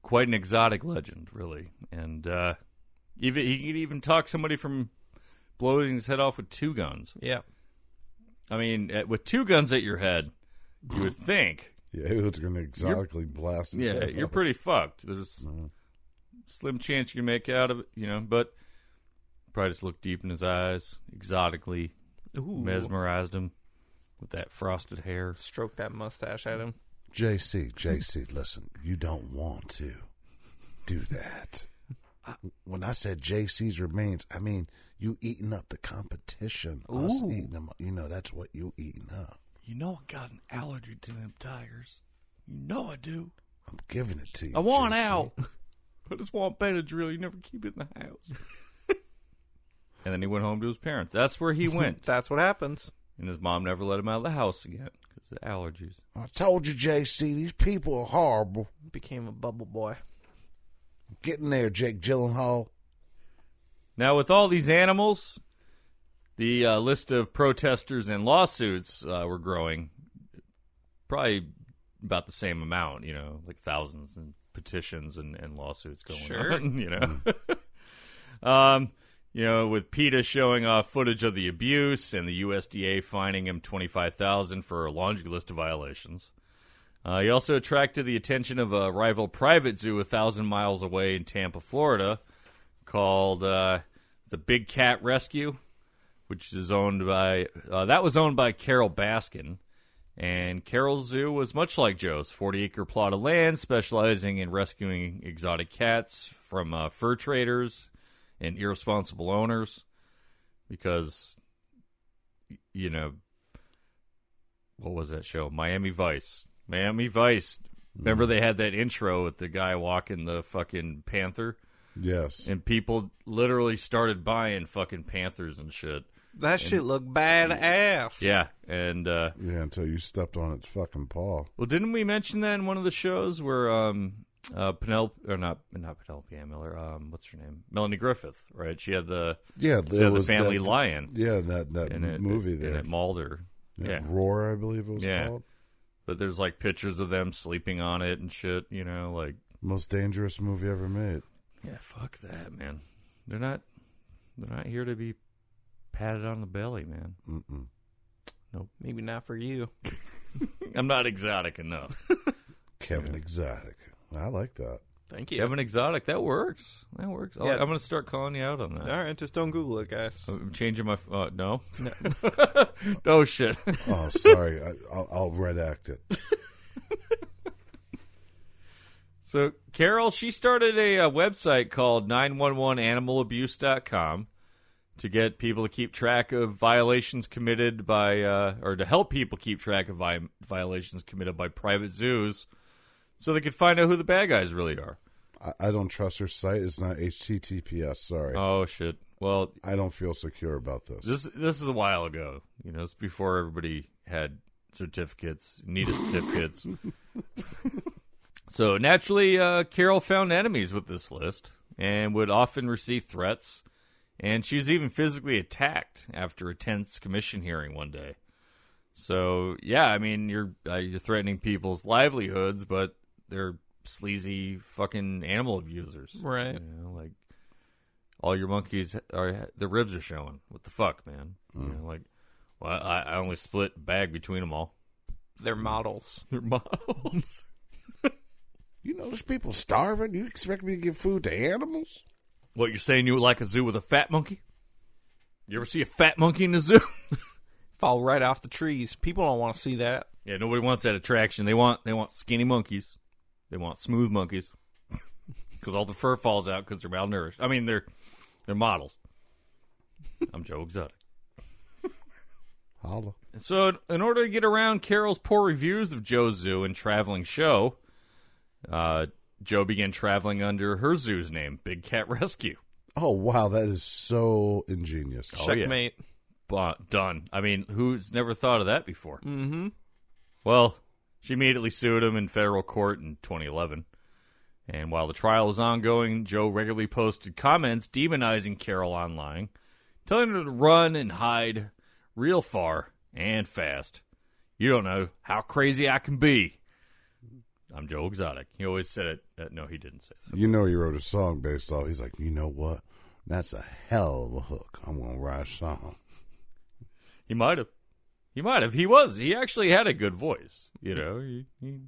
Quite an exotic legend, really. And he could even talk somebody from blowing his head off with 2 guns. Yeah. I mean, with 2 guns at your head, you would think. Yeah, it's going to exotically blast his head you're off. pretty fucked. There's slim chance you can make out of it, but probably just look deep in his eyes, exotically mesmerized him with that frosted hair. Stroke that mustache at him. JC, listen, you don't want to do that. When I said JC's remains, I mean you eating up the competition. Ooh. Us eating them, that's what you eating up. You know I got an allergy to them tigers. You know I do. I'm giving it to you. I want JC. out. I just want Benadryl. You never keep it in the house. And then he went home to his parents. That's where he went. That's what happens. And his mom never let him out of the house again because of allergies. I told you, JC, these people are horrible. Became a bubble boy. Get in there, Jake Gyllenhaal. Now, with all these animals, the list of protesters and lawsuits were growing probably about the same amount, like thousands and petitions and lawsuits going on, with PETA showing off footage of the abuse and the USDA fining him $25,000 for a laundry list of violations. He also attracted the attention of a rival private zoo 1,000 miles away in Tampa, Florida, called the Big Cat Rescue, which is owned by Carol Baskin. And Carol's zoo was much like Joe's, 40-acre plot of land specializing in rescuing exotic cats from fur traders and irresponsible owners. Because, what was that show? Miami Vice. Remember they had that intro with the guy walking the fucking panther? Yes. And people literally started buying fucking panthers and shit. That shit looked badass. Yeah, and until you stepped on its fucking paw. Well, didn't we mention that in one of the shows where Penelope, or not Penelope Ann Miller, what's her name? Melanie Griffith, right? She had the family lion. Yeah, that movie there. And it mauled her. Yeah. Roar, I believe it was called. But there's like pictures of them sleeping on it and shit, like most dangerous movie ever made. Yeah, fuck that, man. They're not here to be patted on the belly, man. Mm-mm. Nope. Maybe not for you. I'm not exotic enough. Kevin Exotic. I like that. Thank you. Kevin Exotic, that works. Yeah. I'm going to start calling you out on that. All right, just don't Google it, guys. I'm changing my... no? Oh, shit. Oh, sorry. I'll redact it. So, Carol, she started a website called 911animalabuse.com to get people to keep track of violations committed by, or to help people keep track of violations committed by private zoos so they could find out who the bad guys really are. I don't trust her site. It's not HTTPS, sorry. Oh, shit. Well, I don't feel secure about this. This is a while ago. It's before everybody had certificates, needed certificates. So naturally, Carol found enemies with this list and would often receive threats. And she was even physically attacked after a tense commission hearing one day. So, yeah, I mean, you're threatening people's livelihoods, but they're sleazy fucking animal abusers. Right. You know, like, all your monkeys, the ribs are showing. What the fuck, man? You know, like, well, I only split bag between them all. They're models. They're models. You know, there's people starving. You expect me to give food to animals? What, you're saying you would like a zoo with a fat monkey? You ever see a fat monkey in the zoo? Fall right off the trees. People don't want to see that. Yeah, nobody wants that attraction. They want skinny monkeys. They want smooth monkeys. Because all the fur falls out because they're malnourished. I mean, they're models. I'm Joe Exotic. Holla. So, in order to get around Carol's poor reviews of Joe's zoo and traveling show, Joe began traveling under her zoo's name, Big Cat Rescue. Oh, wow. That is so ingenious. Oh, Checkmate. Yeah. Done. I mean, who's never thought of that before? Mm-hmm. Well, she immediately sued him in federal court in 2011. And while the trial was ongoing, Joe regularly posted comments demonizing Carol online, telling her to run and hide real far and fast. You don't know how crazy I can be. I'm Joe Exotic. He always said it. No, he didn't say that. You know he wrote a song based off. He's like, you know what? That's a hell of a hook. I'm going to write a song. He might have. He actually had a good voice. You know, he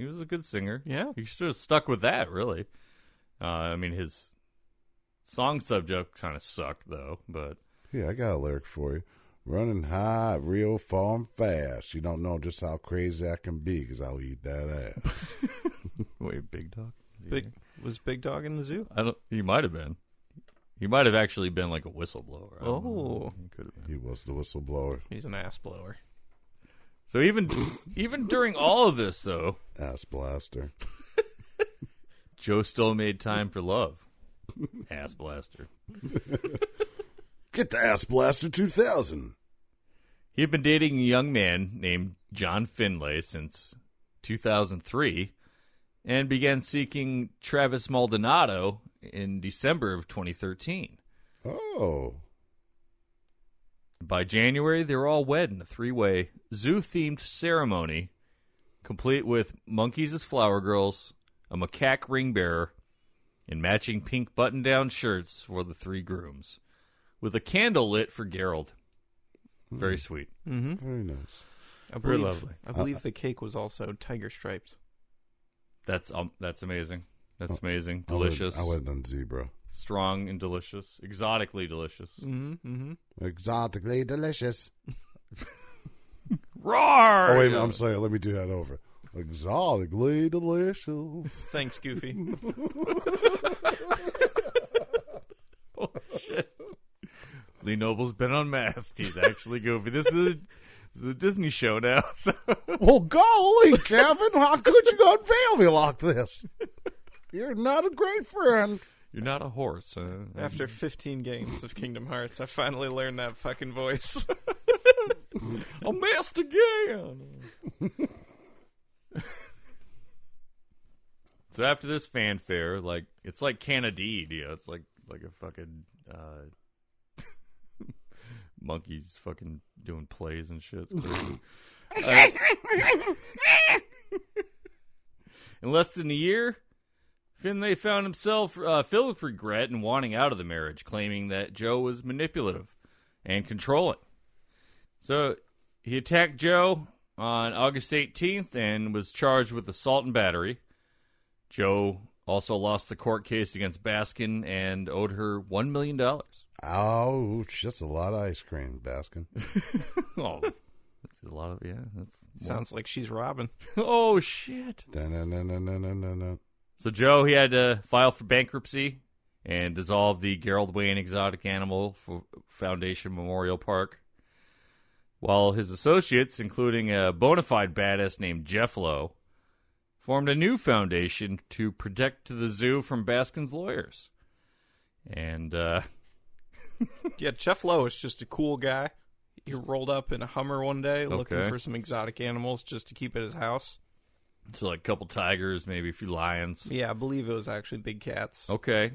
was a good singer. Yeah. He should have stuck with that, really. I mean, his song subject kind of sucked, though. But Yeah, I got a lyric for you. Running high, real far and fast. You don't know just how crazy I can be because I'll eat that ass. wait, Big Dog? Was Big Dog in the zoo? He might have been. He might have actually been like a whistleblower. Oh. He could have been. He was the whistleblower. He's an ass blower. So even during all of this, though, Ass blaster. Joe still made time for love. Ass blaster. Get the Ass Blaster 2000. He had been dating a young man named John Finlay since 2003 and began seeking Travis Maldonado in December of 2013. Oh. By January, they were all wed in a three-way zoo-themed ceremony, complete with monkeys as flower girls, a macaque ring bearer, and matching pink button-down shirts for the three grooms, with a candle lit for Gerald. Very sweet. Mm-hmm. Very nice. Very lovely. I believe the cake was also tiger stripes. That's amazing. That's amazing. Delicious. I would have done zebra. Strong and delicious. Exotically delicious. Mm-hmm. Mm-hmm. Exotically delicious. Roar! Oh, wait, I'm sorry. Let me do that over. Exotically delicious. Thanks, Goofy. Oh, shit. Lee Noble's been unmasked. He's actually goofy. This is a Disney show now. So. Well, golly, Kevin, how could you unveil me like this? You're not a great friend. You're not a horse. After 15 games of Kingdom Hearts, I finally learned that fucking voice. I'm masked again. So after this fanfare, it's like Candide, you know, it's like a fucking monkeys fucking doing plays and shit. In less than a year, Finlay found himself filled with regret and wanting out of the marriage, claiming that Joe was manipulative and controlling. So he attacked Joe on August 18th and was charged with assault and battery. Joe also lost the court case against Baskin and owed her $1 million. Ouch, that's a lot of ice cream, Baskin. Oh, that's a lot of, yeah. Sounds like she's robbing. Oh, shit. Dun-dun-dun-dun-dun-dun-dun. So Joe, he had to file for bankruptcy and dissolve the Gerald Wayne Exotic Animal Foundation Memorial Park, while his associates, including a bona fide badass named Jeff Lowe, formed a new foundation to protect the zoo from Baskin's lawyers. And, Yeah, Jeff Lowe is just a cool guy. He rolled up in a Hummer one day looking Okay. for some exotic animals just to keep at his house. So like a couple tigers, maybe a few lions. Yeah, I believe it was actually big cats. Okay,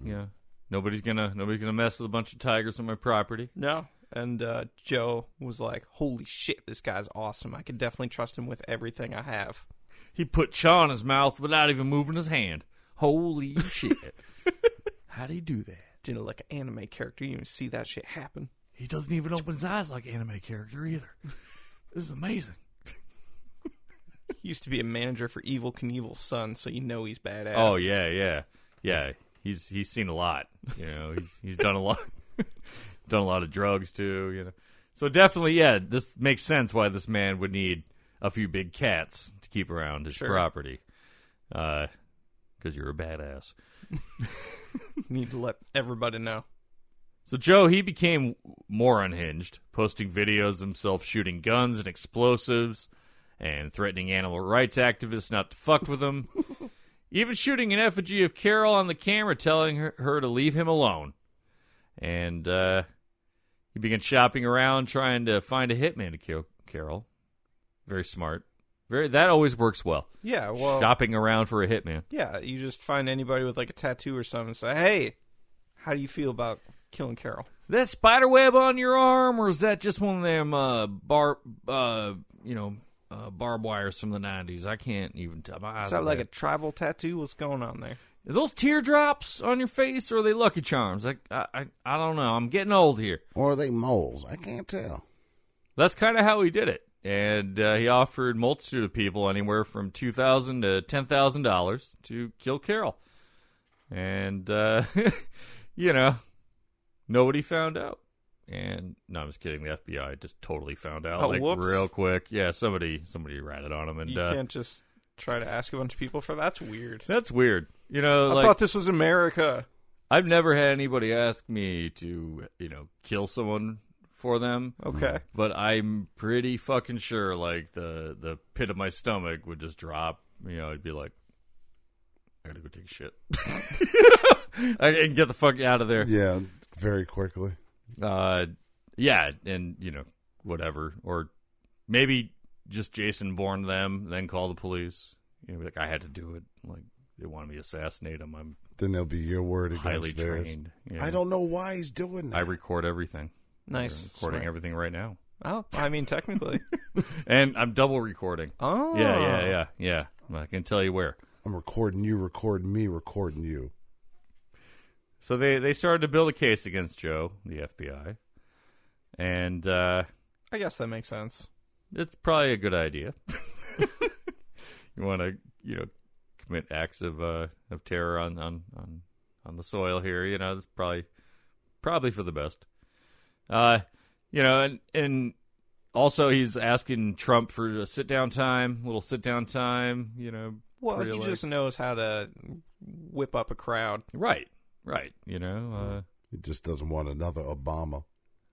yeah. Nobody's gonna mess with a bunch of tigers on my property. No. And Joe was like, holy shit, this guy's awesome. I can definitely trust him with everything I have. He put chaw in his mouth without even moving his hand. Holy shit. How'd he do that? Didn't look like an anime character. You even see that shit happen. He doesn't even open his eyes like an anime character either. This is amazing. He used to be a manager for Evel Knievel's son, so you know he's badass. Oh, yeah. He's seen a lot. You know, he's done a lot. Done a lot of drugs, too, you know. So definitely, yeah, this makes sense why this man would need a few big cats to keep around his property. Because you're a badass. Need to let everybody know. So Joe, he became more unhinged, posting videos of himself shooting guns and explosives and threatening animal rights activists not to fuck with him. Even shooting an effigy of Carol on the camera, telling her to leave him alone. And he began shopping around trying to find a hitman to kill Carol. Very smart. That always works well. Yeah, well... Shopping around for a hitman. Yeah, you just find anybody with like a tattoo or something and say, hey, how do you feel about killing Carol? That spider web on your arm, or is that just one of them barbed wires from the 90s? I can't even tell. My eyes is that like a tribal tattoo? What's going on there? Are those teardrops on your face, or are they Lucky Charms? I don't know. I'm getting old here. Or are they moles? I can't tell. That's kind of how he did it. And he offered multitude of people anywhere from $2,000 to $10,000 to kill Carol. And, nobody found out. And, no, I'm just kidding. The FBI just totally found out, real quick. Yeah, somebody ratted on him. And, you can't just try to ask a bunch of people for that. That's weird. That's weird. You know, I thought this was America. I've never had anybody ask me to, kill someone for them. Okay. But I'm pretty fucking sure, like, the pit of my stomach would just drop. I'd be like, I gotta go take a shit. I can get the fuck out of there. Yeah, very quickly. Yeah, and, whatever. Or maybe just Jason Bourne them, then call the police. Like, I had to do it. Like, they wanted me to assassinate him. Then there'll be your word against highly theirs. Trained. I don't know why he's doing that. I record everything. Nice. I'm recording everything right now. Oh, I mean, technically. And I'm double recording. Oh. Yeah. I can tell you where. I'm recording you, recording me, recording you. So they started to build a case against Joe, the FBI. And I guess that makes sense. It's probably a good idea. You want to, commit acts of terror on the soil here. It's probably for the best. And also he's asking Trump for a little sit down time. Well, he just knows how to whip up a crowd. Right. He just doesn't want another Obama.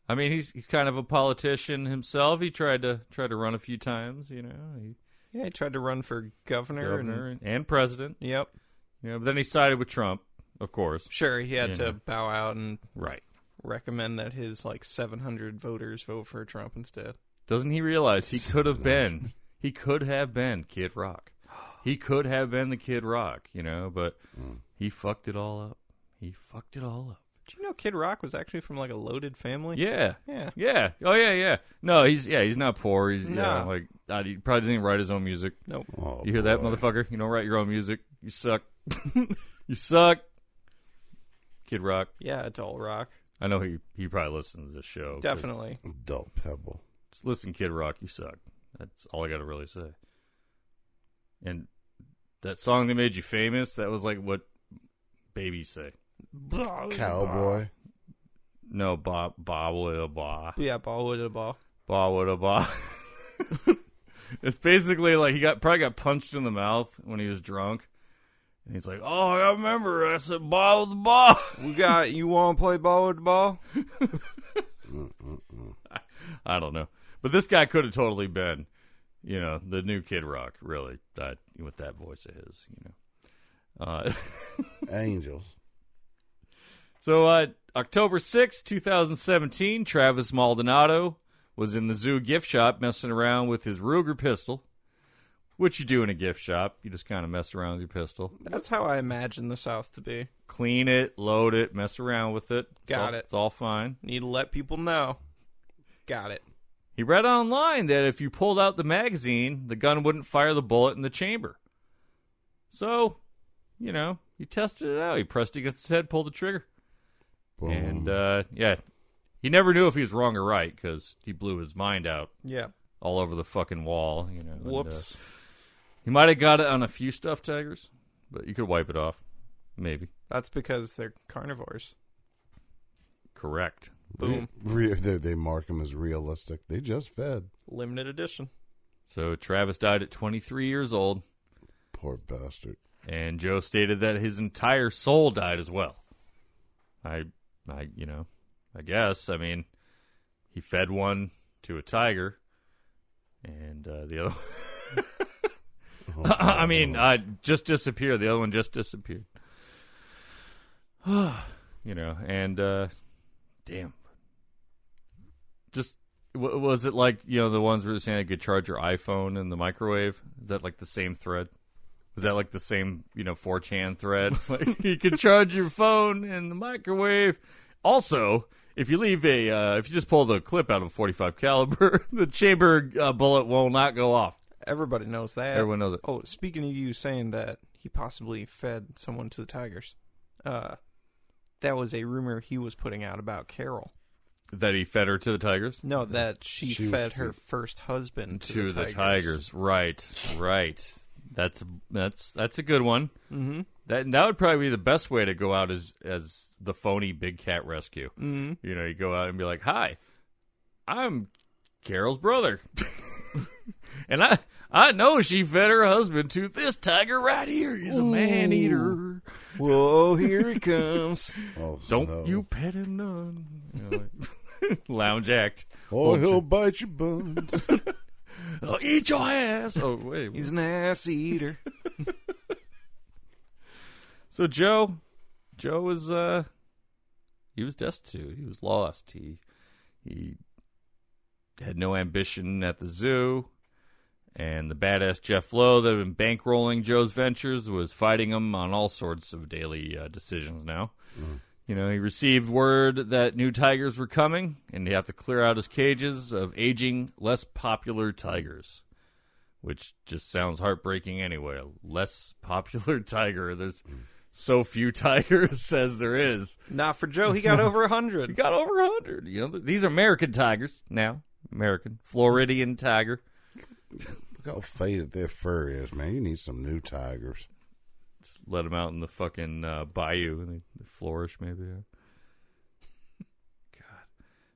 I mean, he's kind of a politician himself. He tried to run a few times. He tried to run for governor and president. Yep. But then he sided with Trump, of course. Sure, he had to bow out and right. recommend that his 700 voters vote for Trump instead. Doesn't he realize he could have been Kid Rock. He could have been the Kid Rock, but he fucked it all up. Did you know Kid Rock was actually from a loaded family? Yeah. Yeah. Oh yeah. No, he's not poor. He's he probably doesn't even write his own music. Nope. Oh, you hear that, motherfucker? You don't write your own music. You suck. You suck. Kid Rock. Yeah, Adult Rock. I know he probably listens to this show. Definitely. Adult Pebble. Just listen, Kid Rock, you suck. That's all I got to really say. And that song that made you famous, that was like what babies say. Cowboy. No, ba with a ba. Yeah, ball with a ball. Ba with a ba. It's basically like he probably got punched in the mouth when he was drunk. And he's like, oh, I remember. I said ball with the ball. You want to play ball with the ball? I don't know. But this guy could have totally been, the new Kid Rock, really, with that voice of his, Angels. So, October 6, 2017, Travis Maldonado was in the zoo gift shop messing around with his Ruger pistol Which you do in a gift shop. You just kind of mess around with your pistol. That's how I imagine the South to be. Clean it, load it, mess around with it. Got it. It's all fine. Need to let people know. Got it. He read online that if you pulled out the magazine, the gun wouldn't fire the bullet in the chamber. So, he tested it out. He pressed it against his head, pulled the trigger. Boom. And, he never knew if he was wrong or right because he blew his mind out. Yeah. All over the fucking wall, Whoops. And, he might have got it on a few stuffed tigers, but you could wipe it off. Maybe. That's because they're carnivores. Correct. Boom. They mark them as realistic. They just fed. Limited edition. So Travis died at 23 years old. Poor bastard. And Joe stated that his entire soul died as well. I guess. I mean, he fed one to a tiger, and the other just disappeared. The other one just disappeared. And damn. Just was it like the ones where they're saying you could charge your iPhone in the microwave? Is that like the same thread? Is that like the same 4chan thread? Like you could charge your phone in the microwave. Also, if you leave if you just pull the clip out of a .45 caliber, the chamber bullet will not go off. Everybody knows that. Everyone knows it. Oh, speaking of you saying that he possibly fed someone to the tigers, that was a rumor he was putting out about Carol. That he fed her to the tigers? No, that she fed her first husband to the tigers. Right. That's a good one. Mm-hmm. That would probably be the best way to go out as the phony big cat rescue. Mm-hmm. You go out and be like, "Hi, I'm Carol's brother, and I know she fed her husband to this tiger right here. He's a man eater. Whoa, here he comes. Don't you pet him none." Lounge act. He'll bite your buns. I'll eat your ass. Oh, wait. He's an ass eater. So Joe was he was destitute. He was lost. He had no ambition at the zoo. And the badass Jeff Lowe that had been bankrolling Joe's ventures was fighting him on all sorts of daily decisions now. Mm. He received word that new tigers were coming, and he had to clear out his cages of aging, less popular tigers, which just sounds heartbreaking anyway. A less popular tiger. There's so few tigers as there is. Not for Joe. He got over 100. He got over 100. These are American tigers now. American. Floridian tiger. Look how faded their fur is, man. You need some new tigers. Just let them out in the fucking bayou and they flourish, maybe.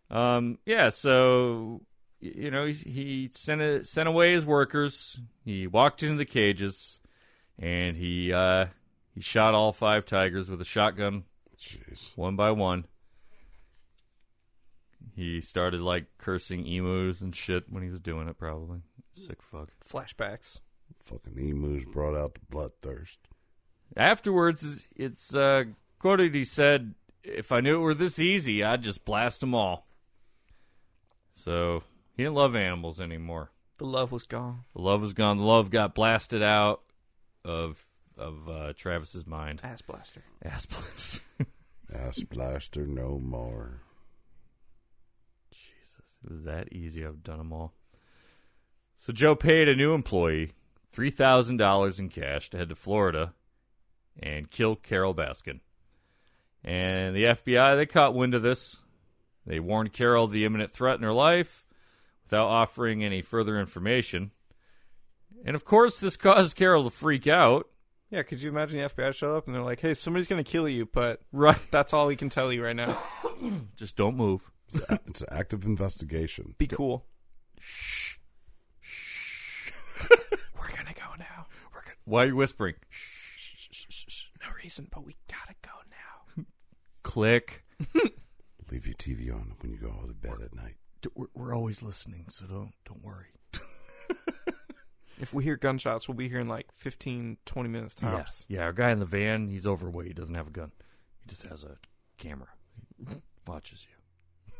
God. So, he sent away his workers. He walked into the cages, and he shot all 5 tigers with a shotgun. Jeez. One by one. He started, cursing emus and shit when he was doing it, probably. Sick fuck. Flashbacks. Fucking emus brought out the bloodthirst. Afterwards, it's quoted, he said, "If I knew it were this easy, I'd just blast them all." So, he didn't love animals anymore. The love was gone. The love was gone. The love got blasted out of Travis's mind. Ass blaster. Ass blaster. Ass blaster no more. Jesus, it was that easy. I've done them all. So Joe paid a new employee $3,000 in cash to head to Florida and kill Carol Baskin. And the FBI, they caught wind of this. They warned Carol of the imminent threat in her life without offering any further information. And, of course, this caused Carol to freak out. Yeah, could you imagine the FBI show up and they're like, "Hey, somebody's going to kill you, but that's all we can tell you right now. Just don't move." It's an active investigation. Be cool. Shh. We're going to go now. Why are you whispering? Shh. No reason, but we got to go now. Click. Leave your TV on when you go to bed at night. We're always listening, so don't worry. If we hear gunshots, we'll be here in 15, 20 minutes tops. Yeah, our guy in the van, he's overweight. He doesn't have a gun. He just has a camera. He watches you.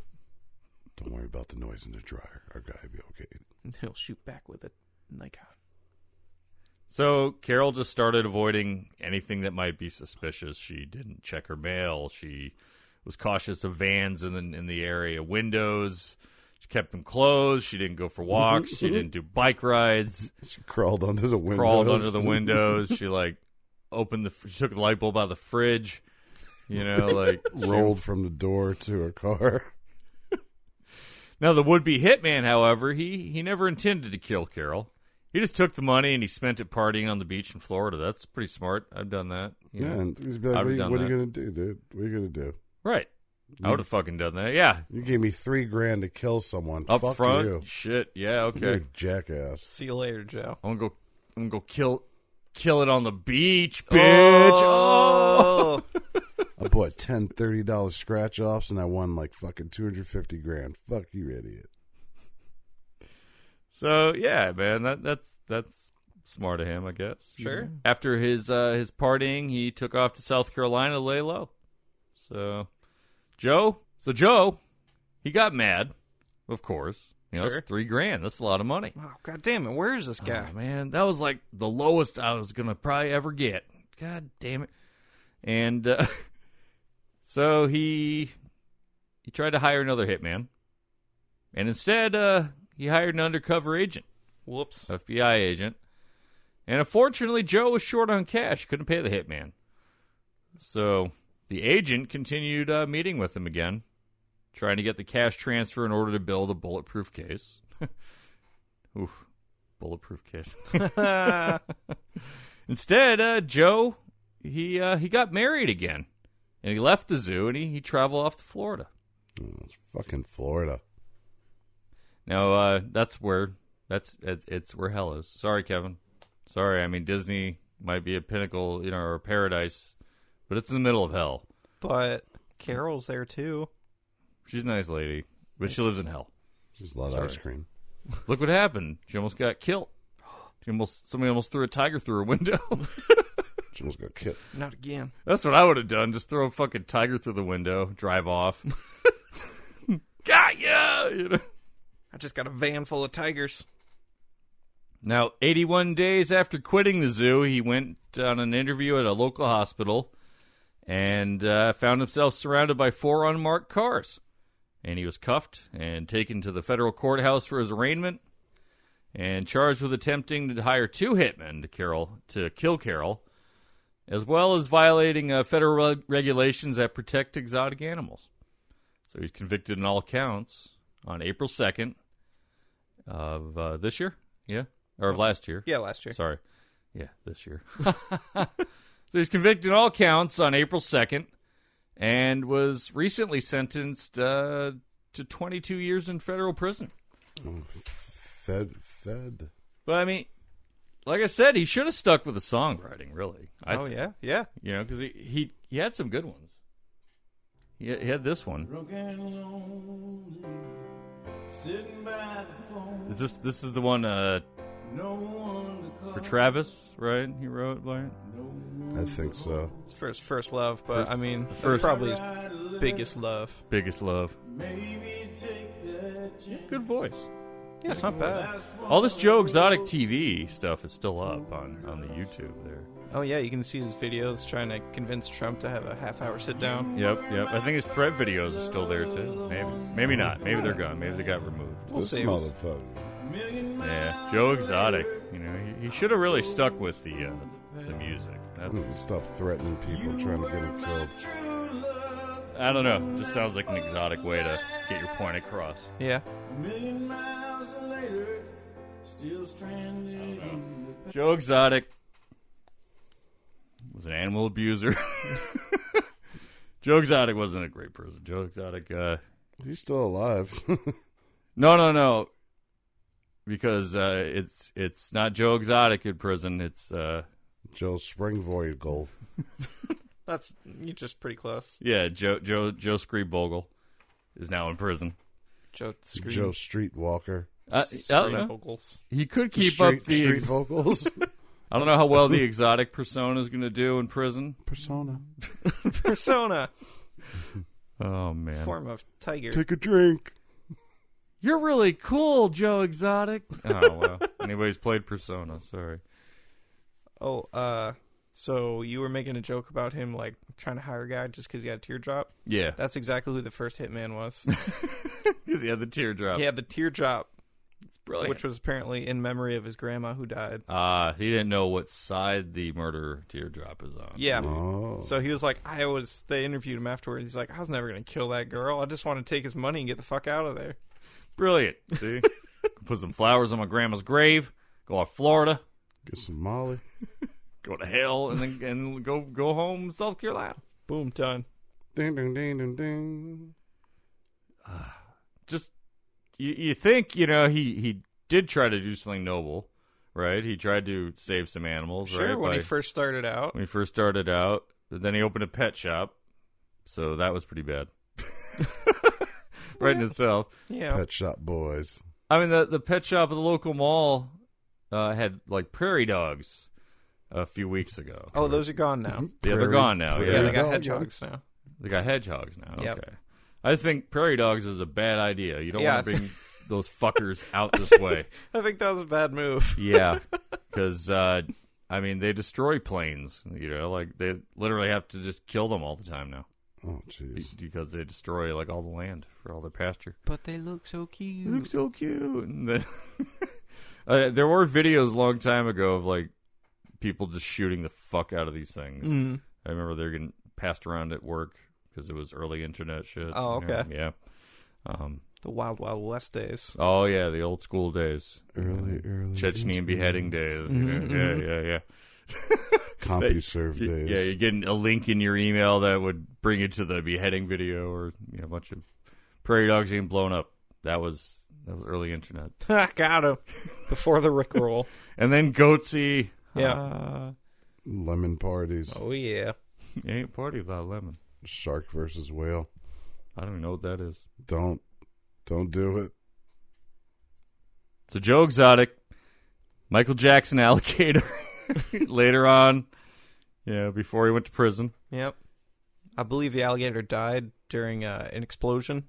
Don't worry about the noise in the dryer. Our guy will be okay. He'll shoot back with a Nikon. So Carol just started avoiding anything that might be suspicious. She didn't check her mail. She was cautious of vans in the area, windows. She kept them closed. She didn't go for walks. She didn't do bike rides. She crawled under the windows. She she took the light bulb out of the fridge. Rolled from the door to her car. Now, the would-be hitman, however, he never intended to kill Carol. He just took the money and he spent it partying on the beach in Florida. That's pretty smart. I've done that. And he's be like, what are you going to do, dude? What are you going to do? Right. I would have fucking done that. Yeah. You gave me $3,000 to kill someone. Up Fuck front? you. Shit. Yeah, okay. You're a jackass. See you later, Joe. I'm gonna go kill it on the beach, bitch. Oh. I bought $10, $30 scratch offs and I won like fucking $250,000. Fuck you, idiot. So yeah, man, that's smart of him, I guess. Sure. After his partying, he took off to South Carolina to lay low. So Joe, he got mad, of course. Sure. It's $3,000. That's a lot of money. Oh, God damn it. Where is this guy? Oh, man, that was like the lowest I was going to probably ever get. God damn it. And so he tried to hire another hitman. And instead, he hired an undercover agent. Whoops. FBI agent. And unfortunately, Joe was short on cash. Couldn't pay the hitman. So the agent continued meeting with him again, trying to get the cash transfer in order to build a bulletproof case. Oof, bulletproof case. Instead, Joe, he got married again, and he left the zoo and he traveled off to Florida. Oh, it's fucking Florida. Now it's where hell is. Sorry, Kevin. Sorry, I mean Disney might be a pinnacle, or a paradise, but it's in the middle of hell. But Carol's there too. She's a nice lady, but she lives in hell. She's a lot of ice cream. Look what happened. She almost got killed. Somebody almost threw a tiger through her window. She almost got killed. Not again. That's what I would have done. Just throw a fucking tiger through the window, drive off. Got ya! I just got a van full of tigers. Now, 81 days after quitting the zoo, he went on an interview at a local hospital and found himself surrounded by 4 unmarked cars. And he was cuffed and taken to the federal courthouse for his arraignment and charged with attempting to hire 2 hitmen to kill Carol, as well as violating federal regulations that protect exotic animals. So he's convicted in all counts on April 2nd of this year? Yeah? Or of last year? Yeah, last year. Sorry. Yeah, this year. So he's convicted in all counts on April 2nd and was recently sentenced to 22 years in federal prison. Fed. But, I mean, like I said, he should have stuck with the songwriting, really. Yeah? Yeah. Because he had some good ones. He had this one. This is the one for Travis, right? He wrote, Brian? I think so. It's for his first love, but that's probably his biggest love. Biggest love. Good voice. Yeah, it's not bad. All this Joe Exotic TV stuff is still up on the YouTube there. Oh, yeah, you can see his videos trying to convince Trump to have a half-hour sit-down. Yep. I think his threat videos are still there, too. Maybe not. Maybe they're gone. Maybe they got removed. We'll see. Motherfucker. Yeah, Joe Exotic. He should have really stuck with the music. Stop threatening people, trying to get them killed. I don't know. Just sounds like an exotic way to get your point across. Yeah. Joe Exotic was an animal abuser. Joe Exotic wasn't a great person. Joe Exotic, he's still alive. No. Because it's not Joe Exotic in prison. It's Joe Springvogel. You're just pretty close. Yeah, Joe Screebogle is now in prison. Joe Streetwalker. I don't know. Vocals. He could keep up the street vocals. I don't know how well the exotic persona is going to do in prison. Persona. Oh man. Form of tiger. Take a drink. You're really cool, Joe Exotic. Oh well. Anybody's played Persona. Sorry. Oh, so you were making a joke about him, like, trying to hire a guy just because he had a teardrop? Yeah. That's exactly who the first hitman was. Because he had the teardrop. He had the teardrop. It's brilliant. Which was apparently in memory of his grandma who died. He didn't know what side the murder teardrop is on. Yeah. Oh. So he was like, they interviewed him afterwards. He's like, I was never going to kill that girl. I just want to take his money and get the fuck out of there. Brilliant. See? Put some flowers on my grandma's grave. Go to Florida. Get some Molly. Go to hell, and go home, South Carolina. Boom, done. Ding, ding, ding, ding, ding. Just, you think, he did try to do something noble, right? He tried to save some animals, sure, right? when he first started out. When he first started out. Then he opened a pet shop, so that was pretty bad. Right in itself. Yeah. Pet shop boys. I mean, the pet shop at the local mall had, like, prairie dogs a few weeks ago. Oh, those are gone now. Yeah, they're gone now. Yeah, they got dog, hedgehogs now. They got hedgehogs now. Yep. Okay. I think prairie dogs is a bad idea. You don't want to bring those fuckers out this way. I think that was a bad move. Yeah. Because, they destroy planes. Like, they literally have to just kill them all the time now. Oh, jeez. Because they destroy, like, all the land for all their pasture. But they look so cute. They look so cute. And then there were videos a long time ago of, like, people just shooting the fuck out of these things. Mm-hmm. I remember they were getting passed around at work because it was early internet shit. Oh, okay. Yeah. The Wild Wild West days. Oh, yeah, the old school days. Early. Chechenian beheading days. Mm-hmm. Yeah. CompuServe days. Yeah, you're getting a link in your email that would bring you to the beheading video or a bunch of prairie dogs getting blown up. That was early internet. Got him. Before the Rickroll. And then Goatsy. Yeah. Lemon parties. Oh, yeah. You ain't party without lemon. Shark versus whale. I don't even know what that is. Don't do it. So Joe Exotic, Michael Jackson alligator. Later on, before he went to prison. Yep. I believe the alligator died during an explosion.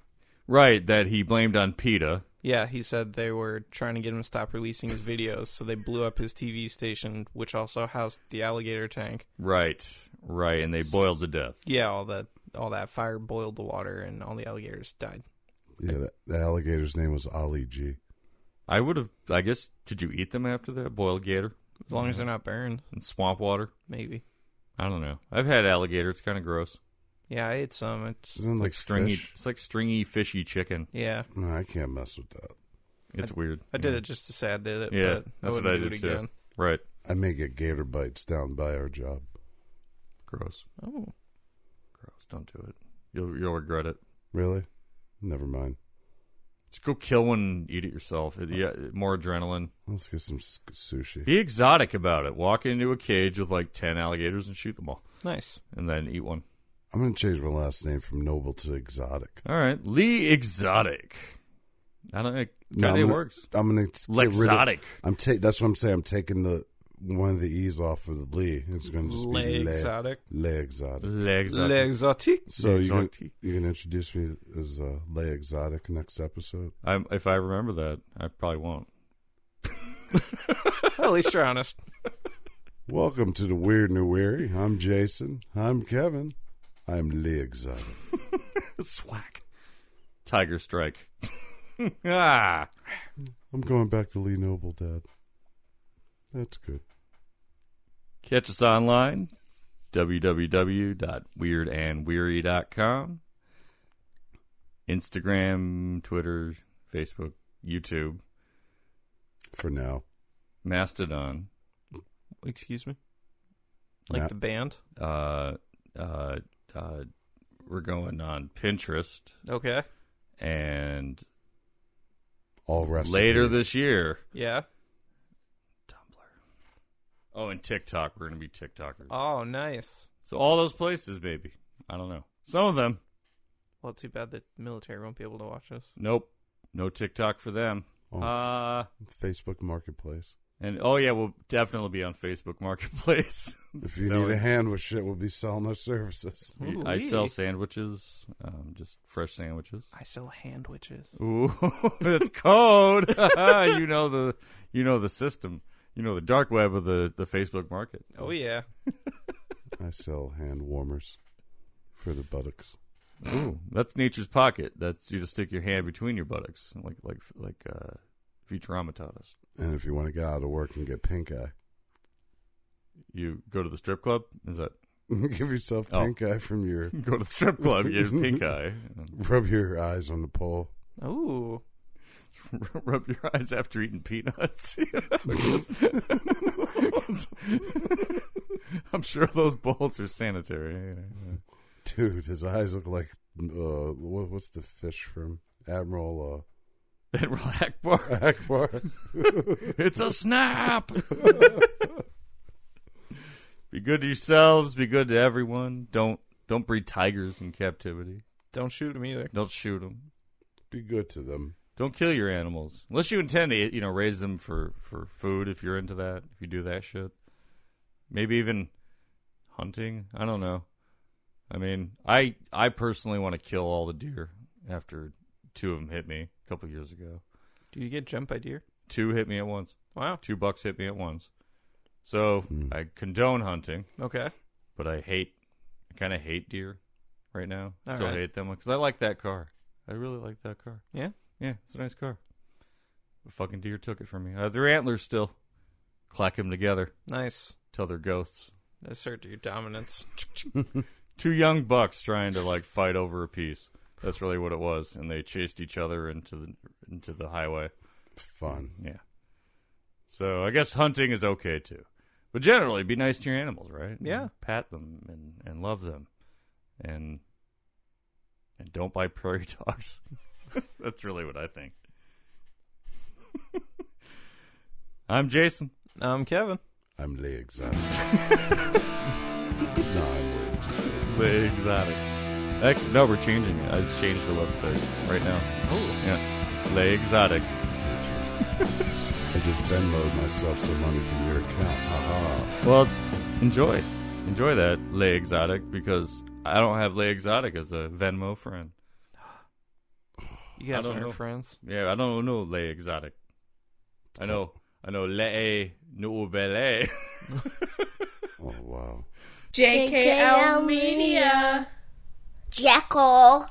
Right, that he blamed on PETA. Yeah, he said they were trying to get him to stop releasing his videos, so they blew up his TV station, which also housed the alligator tank. Right, and they boiled to death. Yeah, all that fire boiled the water, and all the alligators died. Yeah, the alligator's name was Ali G. I guess, did you eat them after that, boiled gator? As long as they're not burned. And swamp water? Maybe. I don't know. I've had alligator. It's kind of gross. Yeah, I ate some. It's like stringy. Fish? It's like stringy, fishy chicken. Yeah. No, I can't mess with that. It's weird. I did it just to say I did it. Yeah, but that's I what I wouldn't did do it too. again. Right. I may get gator bites down by our job. Gross. Oh. Gross. Don't do it. You'll regret it. Really? Never mind. Just go kill one and eat it yourself. More adrenaline. Let's get some sushi. Be exotic about it. Walk into a cage with like 10 alligators and shoot them all. Nice. And then eat one. I'm going to change my last name from Noble to Exotic. All right. Lee Exotic. I don't know. It works. I'm going to Lexotic. That's what I'm saying. I'm taking one of the E's off of the Lee. It's going to just be Exotic. Le Exotic. Le Exotic. So you can introduce me as Le Exotic next episode? If I remember that, I probably won't. Well, at least you're honest. Welcome to the Weird and the Weary. I'm Jason. I'm Kevin. I'm Le Exotic. Swack. Tiger Strike. I'm going back to Lee Noble, Dad. That's good. Catch us online, www.weirdandweary.com. Instagram, Twitter, Facebook, YouTube. For now. Mastodon. Excuse me? Like the band? We're going on Pinterest. Okay. And all later this year. Yeah. Oh, and TikTok. We're going to be TikTokers. Oh, nice. So all those places, baby. I don't know. Some of them. Well, too bad the military won't be able to watch us. Nope. No TikTok for them. Facebook Marketplace. And, we'll definitely be on Facebook Marketplace. If you need a hand with shit, we'll be selling our services. Ooh, I sell sandwiches, just fresh sandwiches. I sell handwiches. Ooh, that's code. You know the system. the dark web of the Facebook market. Oh, yeah. I sell hand warmers for the buttocks. Ooh, that's nature's pocket. That's you just stick your hand between your buttocks, like Futurama taught us. And if you want to get out of work and get pink eye, you go to the strip club. Is that give yourself pink eye from your? Go to the strip club. Get pink eye. Rub your eyes on the pole. Ooh. Rub your eyes after eating peanuts. I'm sure those bowls are sanitary. Dude, his eyes look like what's the fish from Admiral Akbar. Akbar. It's a snap. Be good to yourselves. Be good to everyone. Don't breed tigers in captivity. Don't shoot them either. Don't shoot them. Be good to them. Don't kill your animals unless you intend to, raise them for food. If you're into that, if you do that shit, maybe even hunting. I don't know. I mean, I personally want to kill all the deer after 2 of them hit me a couple years ago. Did you get jumped by deer? 2 hit me at once. Wow. 2 bucks hit me at once. So I condone hunting. Okay. But I kind of hate deer right now. All Still right. hate them because I like that car. I really like that car. Yeah? Yeah, it's a nice car. The fucking deer took it from me. Their antlers still. Clack them together. Nice. Till they're ghosts. Assert your dominance. 2 young bucks trying to fight over a piece. That's really what it was, and they chased each other into the highway. Fun. Yeah. So I guess hunting is okay too, but generally be nice to your animals, right? Yeah. And pat them and love them, and don't buy prairie dogs. That's really what I think. I'm Jason. I'm Kevin. I'm Lay Exotic. No, I'm just Lay Exotic. Actually, no, we're changing it. I just changed the website right now. Oh. Yeah. Lay Exotic. I just Venmo'd myself some money from your account. Haha. Well, enjoy that, Lay Exotic, because I don't have Lay Exotic as a Venmo friend. You guys I don't are know. friends. Yeah, I don't know Lay Exotic. I know Lay Nouvelle. Oh, wow. JKL Media. Jackal.